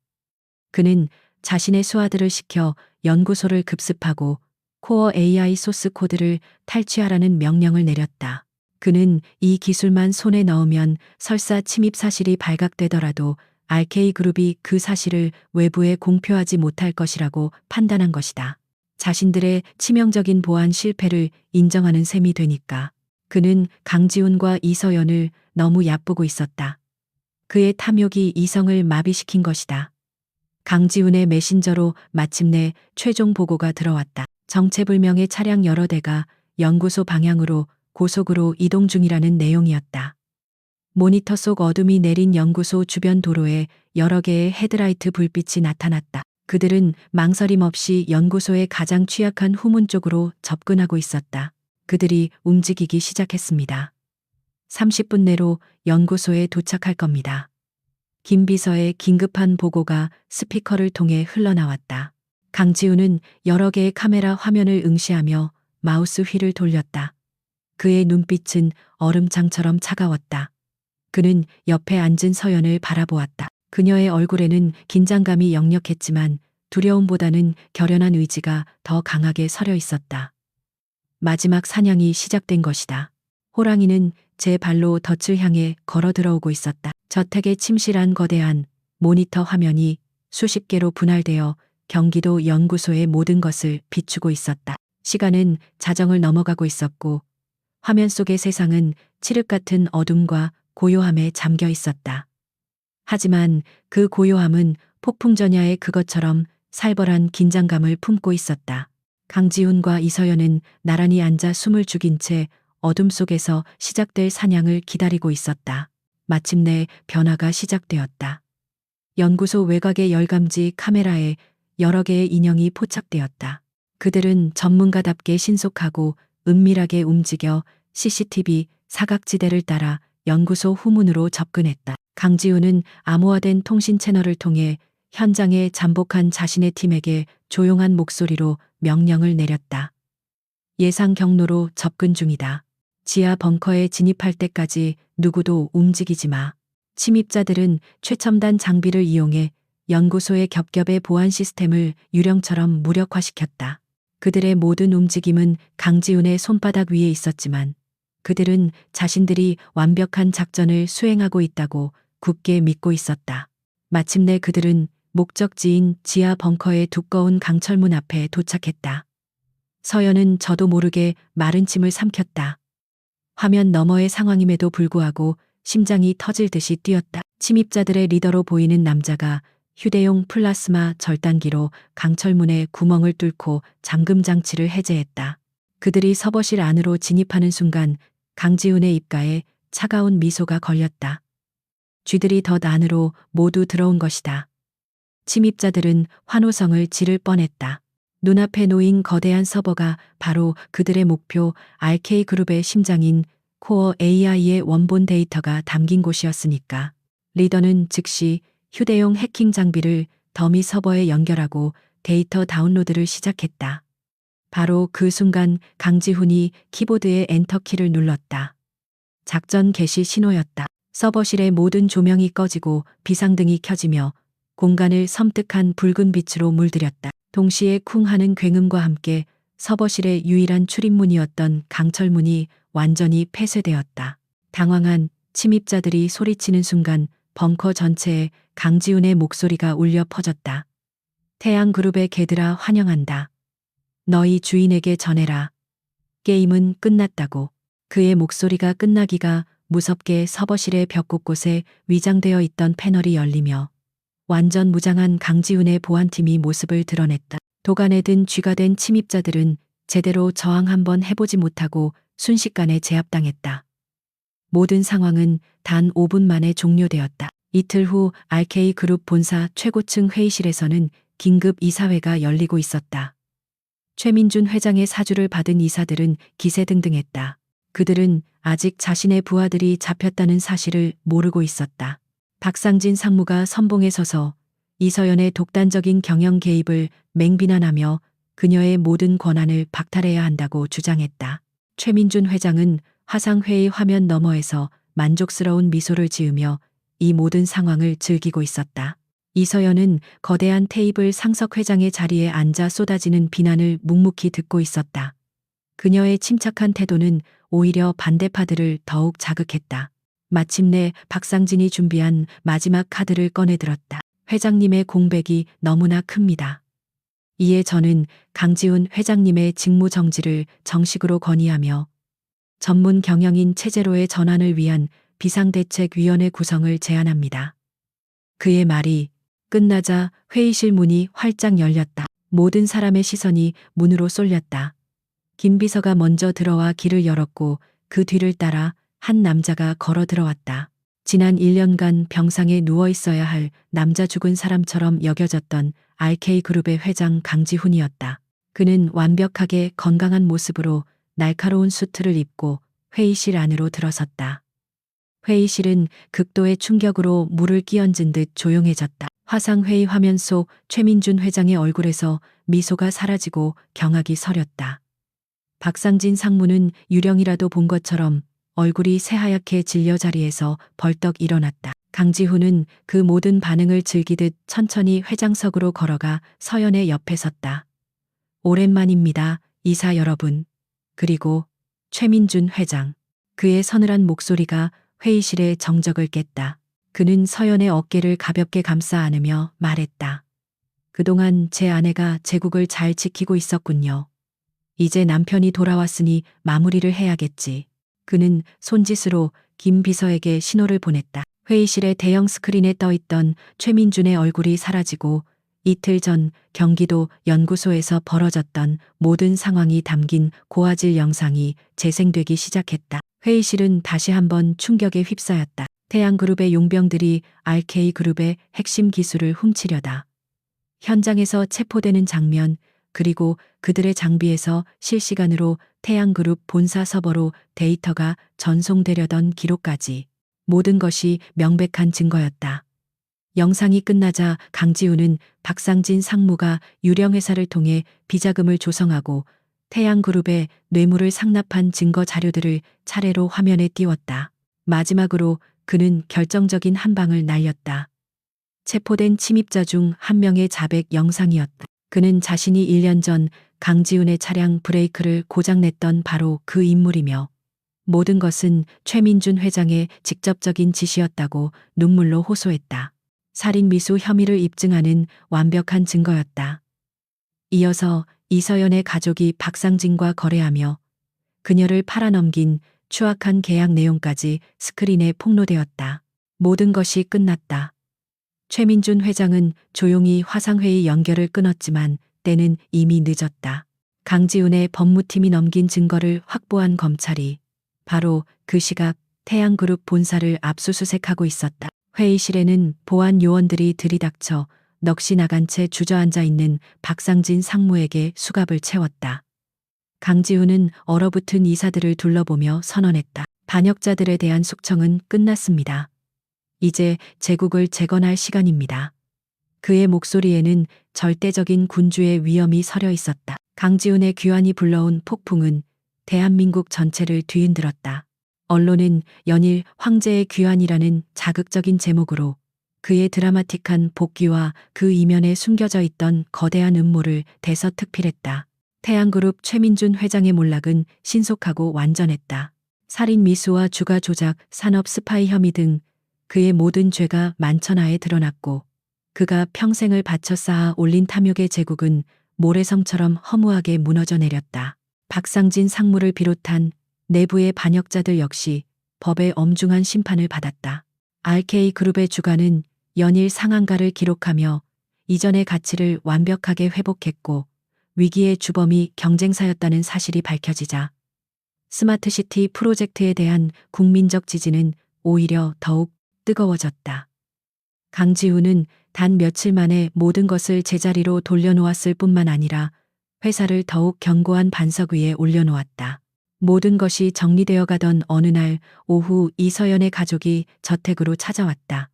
그는 자신의 수하들을 시켜 연구소를 급습하고 코어 AI 소스 코드를 탈취하라는 명령을 내렸다. 그는 이 기술만 손에 넣으면 설사 침입 사실이 발각되더라도 RK그룹이 그 사실을 외부에 공표하지 못할 것이라고 판단한 것이다. 자신들의 치명적인 보안 실패를 인정하는 셈이 되니까. 그는 강지훈과 이서연을 너무 얕보고 있었다. 그의 탐욕이 이성을 마비시킨 것이다. 강지훈의 메신저로 마침내 최종 보고가 들어왔다. 정체불명의 차량 여러 대가 연구소 방향으로 고속으로 이동 중이라는 내용이었다. 모니터 속 어둠이 내린 연구소 주변 도로에 여러 개의 헤드라이트 불빛이 나타났다. 그들은 망설임 없이 연구소의 가장 취약한 후문 쪽으로 접근하고 있었다. 그들이 움직이기 시작했습니다. 30분 내로 연구소에 도착할 겁니다. 김 비서의 긴급한 보고가 스피커를 통해 흘러나왔다. 강지훈은 여러 개의 카메라 화면을 응시하며 마우스 휠을 돌렸다. 그의 눈빛은 얼음장처럼 차가웠다. 그는 옆에 앉은 서연을 바라보았다. 그녀의 얼굴에는 긴장감이 역력했지만 두려움보다는 결연한 의지가 더 강하게 서려 있었다. 마지막 사냥이 시작된 것이다. 호랑이는 제 발로 덫을 향해 걸어 들어오고 있었다. 저택의 침실한 거대한 모니터 화면이 수십 개로 분할되어 경기도 연구소의 모든 것을 비추고 있었다. 시간은 자정을 넘어가고 있었고 화면 속의 세상은 칠흑 같은 어둠과 고요함에 잠겨 있었다. 하지만 그 고요함은 폭풍전야의 그것처럼 살벌한 긴장감을 품고 있었다. 강지훈과 이서연은 나란히 앉아 숨을 죽인 채 어둠 속에서 시작될 사냥을 기다리고 있었다. 마침내 변화가 시작되었다. 연구소 외곽의 열감지 카메라에 여러 개의 인형이 포착되었다. 그들은 전문가답게 신속하고 은밀하게 움직여 CCTV 사각지대를 따라 연구소 후문으로 접근했다. 강지훈은 암호화된 통신 채널을 통해 현장에 잠복한 자신의 팀에게 조용한 목소리로 명령을 내렸다. 예상 경로로 접근 중이다. 지하 벙커에 진입할 때까지 누구도 움직이지 마. 침입자들은 최첨단 장비를 이용해 연구소의 겹겹의 보안 시스템을 유령처럼 무력화시켰다. 그들의 모든 움직임은 강지훈의 손바닥 위에 있었지만 그들은 자신들이 완벽한 작전을 수행하고 있다고 굳게 믿고 있었다. 마침내 그들은 목적지인 지하 벙커의 두꺼운 강철문 앞에 도착했다. 서연은 저도 모르게 마른 침을 삼켰다. 화면 너머의 상황임에도 불구하고 심장이 터질 듯이 뛰었다. 침입자들의 리더로 보이는 남자가 휴대용 플라스마 절단기로 강철문의 구멍을 뚫고 잠금 장치를 해제했다. 그들이 서버실 안으로 진입하는 순간 강지훈의 입가에 차가운 미소가 걸렸다. 쥐들이 덧 안으로 모두 들어온 것이다. 침입자들은 환호성을 지를 뻔했다. 눈앞에 놓인 거대한 서버가 바로 그들의 목표 RK그룹의 심장인 코어 AI의 원본 데이터가 담긴 곳이었으니까. 리더는 즉시 휴대용 해킹 장비를 더미 서버에 연결하고 데이터 다운로드를 시작했다. 바로 그 순간 강지훈이 키보드의 엔터키를 눌렀다. 작전 개시 신호였다. 서버실의 모든 조명이 꺼지고 비상등이 켜지며 공간을 섬뜩한 붉은 빛으로 물들였다. 동시에 쿵 하는 굉음과 함께 서버실의 유일한 출입문이었던 강철문이 완전히 폐쇄되었다. 당황한 침입자들이 소리치는 순간 벙커 전체에 강지훈의 목소리가 울려 퍼졌다. 태양그룹의 개들아 환영한다. 너희 주인에게 전해라. 게임은 끝났다고. 그의 목소리가 끝나기가 무섭게 서버실의 벽 곳곳에 위장되어 있던 패널이 열리며 완전 무장한 강지훈의 보안팀이 모습을 드러냈다. 도간에 든 쥐가 된 침입자들은 제대로 저항 한번 해보지 못하고 순식간에 제압당했다. 모든 상황은 단 5분 만에 종료되었다. 이틀 후 RK그룹 본사 최고층 회의실에서는 긴급 이사회가 열리고 있었다. 최민준 회장의 사주를 받은 이사들은 기세등등했다. 그들은 아직 자신의 부하들이 잡혔다는 사실을 모르고 있었다. 박상진 상무가 선봉에 서서 이서연의 독단적인 경영 개입을 맹비난하며 그녀의 모든 권한을 박탈해야 한다고 주장했다. 최민준 회장은 화상회의 화면 너머에서 만족스러운 미소를 지으며 이 모든 상황을 즐기고 있었다. 이서연은 거대한 테이블 상석 회장의 자리에 앉아 쏟아지는 비난을 묵묵히 듣고 있었다. 그녀의 침착한 태도는 오히려 반대파들을 더욱 자극했다. 마침내 박상진이 준비한 마지막 카드를 꺼내들었다. 회장님의 공백이 너무나 큽니다. 이에 저는 강지훈 회장님의 직무 정지를 정식으로 건의하며 전문 경영인 체제로의 전환을 위한 비상대책위원회 구성을 제안합니다. 그의 말이 끝나자 회의실 문이 활짝 열렸다. 모든 사람의 시선이 문으로 쏠렸다. 김 비서가 먼저 들어와 길을 열었고 그 뒤를 따라 한 남자가 걸어 들어왔다. 지난 1년간 병상에 누워 있어야 할 남자 죽은 사람처럼 여겨졌던 RK그룹의 회장 강지훈이었다. 그는 완벽하게 건강한 모습으로 날카로운 수트를 입고 회의실 안으로 들어섰다. 회의실은 극도의 충격으로 물을 끼얹은 듯 조용해졌다. 화상회의 화면 속 최민준 회장의 얼굴에서 미소가 사라지고 경악이 서렸다. 박상진 상무는 유령이라도 본 것처럼 얼굴이 새하얗게 질려 자리에서 벌떡 일어났다. 강지훈은 그 모든 반응을 즐기듯 천천히 회장석으로 걸어가 서연의 옆에 섰다. 오랜만입니다, 이사 여러분. 그리고 최민준 회장. 그의 서늘한 목소리가 회의실의 정적을 깼다. 그는 서연의 어깨를 가볍게 감싸 안으며 말했다. 그동안 제 아내가 제국을 잘 지키고 있었군요. 이제 남편이 돌아왔으니 마무리를 해야겠지. 그는 손짓으로 김 비서에게 신호를 보냈다. 회의실의 대형 스크린에 떠있던 최민준의 얼굴이 사라지고 이틀 전 경기도 연구소에서 벌어졌던 모든 상황이 담긴 고화질 영상이 재생되기 시작했다. 회의실은 다시 한번 충격에 휩싸였다. 태양그룹의 용병들이 RK그룹의 핵심 기술을 훔치려다. 현장에서 체포되는 장면, 그리고 그들의 장비에서 실시간으로 태양그룹 본사 서버로 데이터가 전송되려던 기록까지 모든 것이 명백한 증거였다. 영상이 끝나자 강지훈은 박상진 상무가 유령회사를 통해 비자금을 조성하고 태양그룹의 뇌물을 상납한 증거 자료들을 차례로 화면에 띄웠다. 마지막으로 그는 결정적인 한 방을 날렸다. 체포된 침입자 중 한 명의 자백 영상이었다. 그는 자신이 1년 전 강지훈의 차량 브레이크를 고장냈던 바로 그 인물이며 모든 것은 최민준 회장의 직접적인 지시였다고 눈물로 호소했다. 살인 미수 혐의를 입증하는 완벽한 증거였다. 이어서 이서연의 가족이 박상진과 거래하며 그녀를 팔아넘긴 추악한 계약 내용까지 스크린에 폭로되었다. 모든 것이 끝났다. 최민준 회장은 조용히 화상회의 연결을 끊었지만 때는 이미 늦었다. 강지훈의 법무팀이 넘긴 증거를 확보한 검찰이 바로 그 시각 태양그룹 본사를 압수수색하고 있었다. 회의실에는 보안 요원들이 들이닥쳐 넋이 나간 채 주저앉아 있는 박상진 상무에게 수갑을 채웠다. 강지훈은 얼어붙은 이사들을 둘러보며 선언했다. 반역자들에 대한 숙청은 끝났습니다. 이제 제국을 재건할 시간입니다. 그의 목소리에는 절대적인 군주의 위엄이 서려 있었다. 강지훈의 귀환이 불러온 폭풍은 대한민국 전체를 뒤흔들었다. 언론은 연일 황제의 귀환이라는 자극적인 제목으로 그의 드라마틱한 복귀와 그 이면에 숨겨져 있던 거대한 음모를 대서특필했다. 태양그룹 최민준 회장의 몰락은 신속하고 완전했다. 살인 미수와 주가 조작, 산업 스파이 혐의 등 그의 모든 죄가 만천하에 드러났고 그가 평생을 바쳐 쌓아 올린 탐욕의 제국은 모래성처럼 허무하게 무너져 내렸다. 박상진 상무를 비롯한 내부의 반역자들 역시 법의 엄중한 심판을 받았다. RK그룹의 주가는 연일 상한가를 기록하며 이전의 가치를 완벽하게 회복했고 위기의 주범이 경쟁사였다는 사실이 밝혀지자 스마트시티 프로젝트에 대한 국민적 지지는 오히려 더욱 뜨거워졌다. 강지훈은 단 며칠 만에 모든 것을 제자리로 돌려놓았을 뿐만 아니라 회사를 더욱 견고한 반석 위에 올려놓았다. 모든 것이 정리되어 가던 어느 날 오후 이서연의 가족이 저택으로 찾아왔다.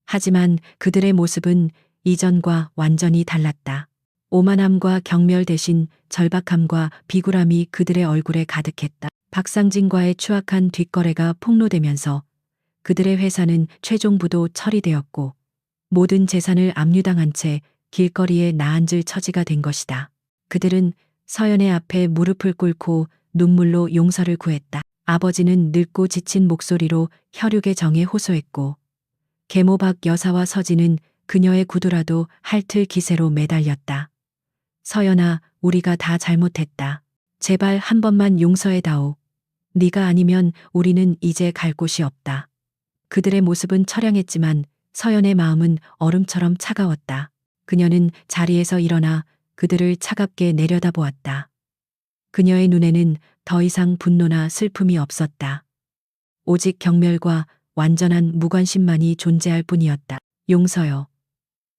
하지만 그들의 모습은 이전과 완전히 달랐다. 오만함과 경멸 대신 절박함과 비굴함이 그들의 얼굴에 가득했다. 박상진과의 추악한 뒷거래가 폭로되면서 그들의 회사는 최종 부도 처리되었고 모든 재산을 압류당한 채 길거리에 나앉을 처지가 된 것이다. 그들은 서연의 앞에 무릎을 꿇고 눈물로 용서를 구했다. 아버지는 늙고 지친 목소리로 혈육의 정에 호소했고 계모박 여사와 서진은 그녀의 구두라도 핥을 기세로 매달렸다. 서연아, 우리가 다 잘못했다. 제발 한 번만 용서해다오. 네가 아니면 우리는 이제 갈 곳이 없다. 그들의 모습은 처량했지만 서연의 마음은 얼음처럼 차가웠다. 그녀는 자리에서 일어나 그들을 차갑게 내려다보았다. 그녀의 눈에는 더 이상 분노나 슬픔이 없었다. 오직 경멸과 완전한 무관심만이 존재할 뿐이었다. 용서요.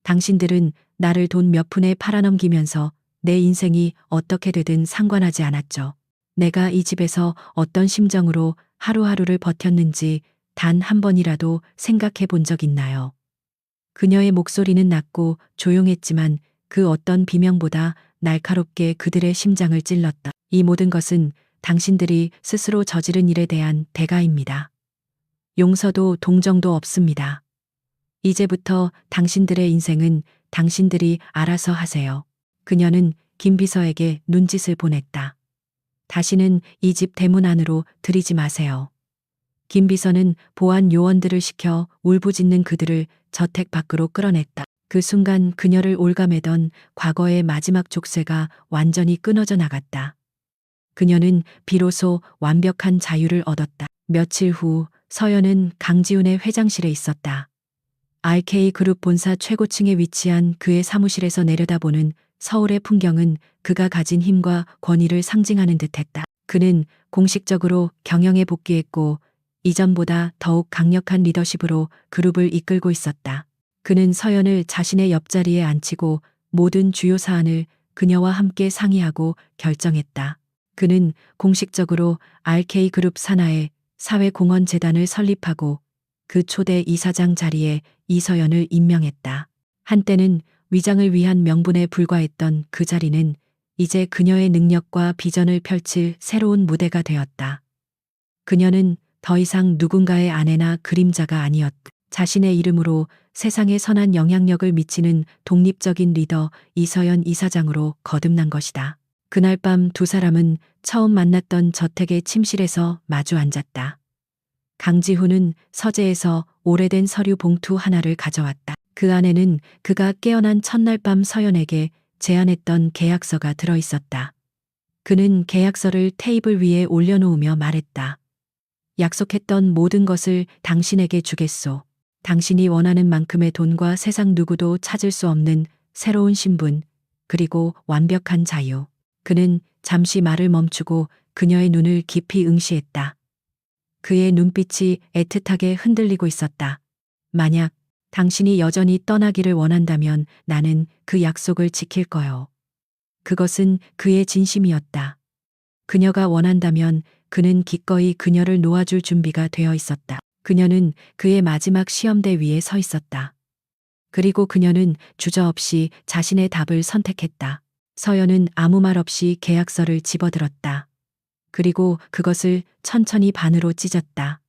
당신들은 나를 돈 몇 푼에 팔아넘기면서 내 인생이 어떻게 되든 상관하지 않았죠. 내가 이 집에서 어떤 심정으로 하루하루를 버텼는지 단 한 번이라도 생각해 본 적 있나요? 그녀의 목소리는 낮고 조용했지만 그 어떤 비명보다 날카롭게 그들의 심장을 찔렀다. 이 모든 것은 당신들이 스스로 저지른 일에 대한 대가입니다. 용서도 동정도 없습니다. 이제부터 당신들의 인생은 당신들이 알아서 하세요. 그녀는 김 비서에게 눈짓을 보냈다. 다시는 이 집 대문 안으로 들이지 마세요. 김 비서는 보안 요원들을 시켜 울부짖는 그들을 저택 밖으로 끌어냈다. 그 순간 그녀를 올가매던 과거의 마지막 족쇄가 완전히 끊어져 나갔다. 그녀는 비로소 완벽한 자유를 얻었다. 며칠 후 서연은 강지훈의 회장실에 있었다. RK그룹 본사 최고층에 위치한 그의 사무실에서 내려다보는 서울의 풍경은 그가 가진 힘과 권위를 상징하는 듯했다. 그는 공식적으로 경영에 복귀했고 이전보다 더욱 강력한 리더십으로 그룹을 이끌고 있었다. 그는 서연을 자신의 옆자리에 앉히고 모든 주요 사안을 그녀와 함께 상의하고 결정했다. 그는 공식적으로 RK그룹 산하에 사회공헌재단을 설립하고 그 초대 이사장 자리에 이서연을 임명했다. 한때는 위장을 위한 명분에 불과했던 그 자리는 이제 그녀의 능력과 비전을 펼칠 새로운 무대가 되었다. 그녀는 더 이상 누군가의 아내나 그림자가 아니었다. 자신의 이름으로 세상에 선한 영향력을 미치는 독립적인 리더 이서연 이사장으로 거듭난 것이다. 그날 밤 두 사람은 처음 만났던 저택의 침실에서 마주 앉았다. 강지훈은 서재에서 오래된 서류 봉투 하나를 가져왔다. 그 안에는 그가 깨어난 첫날 밤 서연에게 제안했던 계약서가 들어 있었다. 그는 계약서를 테이블 위에 올려놓으며 말했다. 약속했던 모든 것을 당신에게 주겠소. 당신이 원하는 만큼의 돈과 세상 누구도 찾을 수 없는 새로운 신분, 그리고 완벽한 자유. 그는 잠시 말을 멈추고 그녀의 눈을 깊이 응시했다. 그의 눈빛이 애틋하게 흔들리고 있었다. 만약 당신이 여전히 떠나기를 원한다면 나는 그 약속을 지킬 거요. 그것은 그의 진심이었다. 그녀가 원한다면 그는 기꺼이 그녀를 놓아줄 준비가 되어 있었다. 그녀는 그의 마지막 시험대 위에 서 있었다. 그리고 그녀는 주저없이 자신의 답을 선택했다. 서연은 아무 말 없이 계약서를 집어들었다. 그리고 그것을 천천히 반으로 찢었다.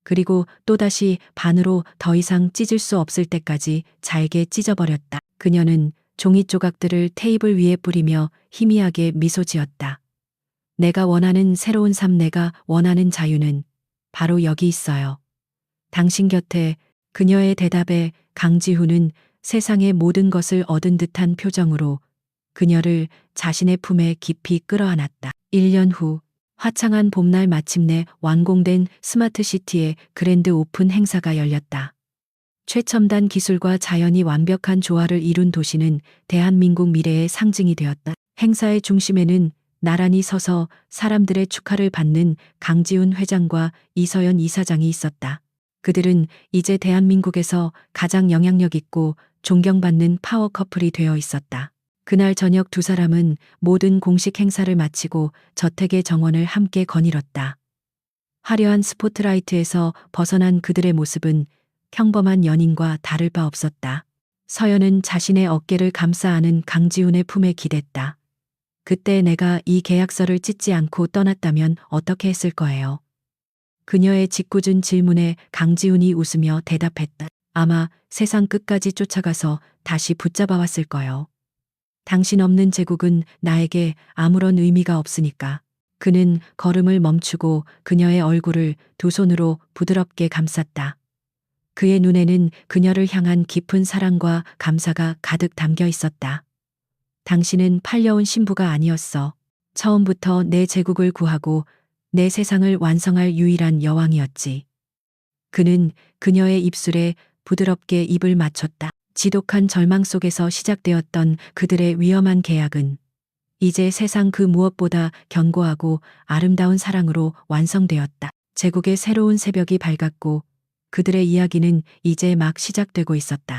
그리고 또다시 반으로 더 이상 찢을 수 없을 때까지 잘게 찢어버렸다. 그녀는 종이 조각들을 테이블 위에 뿌리며 희미하게 미소 지었다. 내가 원하는 새로운 삶, 내가 원하는 자유는 바로 여기 있어요. 당신 곁에. 그녀의 대답에 강지훈은 세상의 모든 것을 얻은 듯한 표정으로 그녀를 자신의 품에 깊이 끌어안았다. 1년 후 화창한 봄날 마침내 완공된 스마트시티의 그랜드 오픈 행사가 열렸다. 최첨단 기술과 자연이 완벽한 조화를 이룬 도시는 대한민국 미래의 상징이 되었다. 행사의 중심에는 나란히 서서 사람들의 축하를 받는 강지훈 회장과 이서연 이사장이 있었다. 그들은 이제 대한민국에서 가장 영향력 있고 존경받는 파워 커플이 되어 있었다. 그날 저녁 두 사람은 모든 공식 행사를 마치고 저택의 정원을 함께 거닐었다. 화려한 스포트라이트에서 벗어난 그들의 모습은 평범한 연인과 다를 바 없었다. 서연은 자신의 어깨를 감싸 안은 강지훈의 품에 기댔다. 그때 내가 이 계약서를 찢지 않고 떠났다면 어떻게 했을 거예요? 그녀의 짓궂은 질문에 강지훈이 웃으며 대답했다. 아마 세상 끝까지 쫓아가서 다시 붙잡아 왔을 거요. 당신 없는 제국은 나에게 아무런 의미가 없으니까. 그는 걸음을 멈추고 그녀의 얼굴을 두 손으로 부드럽게 감쌌다. 그의 눈에는 그녀를 향한 깊은 사랑과 감사가 가득 담겨 있었다. 당신은 팔려온 신부가 아니었어. 처음부터 내 제국을 구하고 내 세상을 완성할 유일한 여왕이었지. 그는 그녀의 입술에 부드럽게 입을 맞췄다. 지독한 절망 속에서 시작되었던 그들의 위험한 계약은 이제 세상 그 무엇보다 견고하고 아름다운 사랑으로 완성되었다. 제국의 새로운 새벽이 밝았고 그들의 이야기는 이제 막 시작되고 있었다.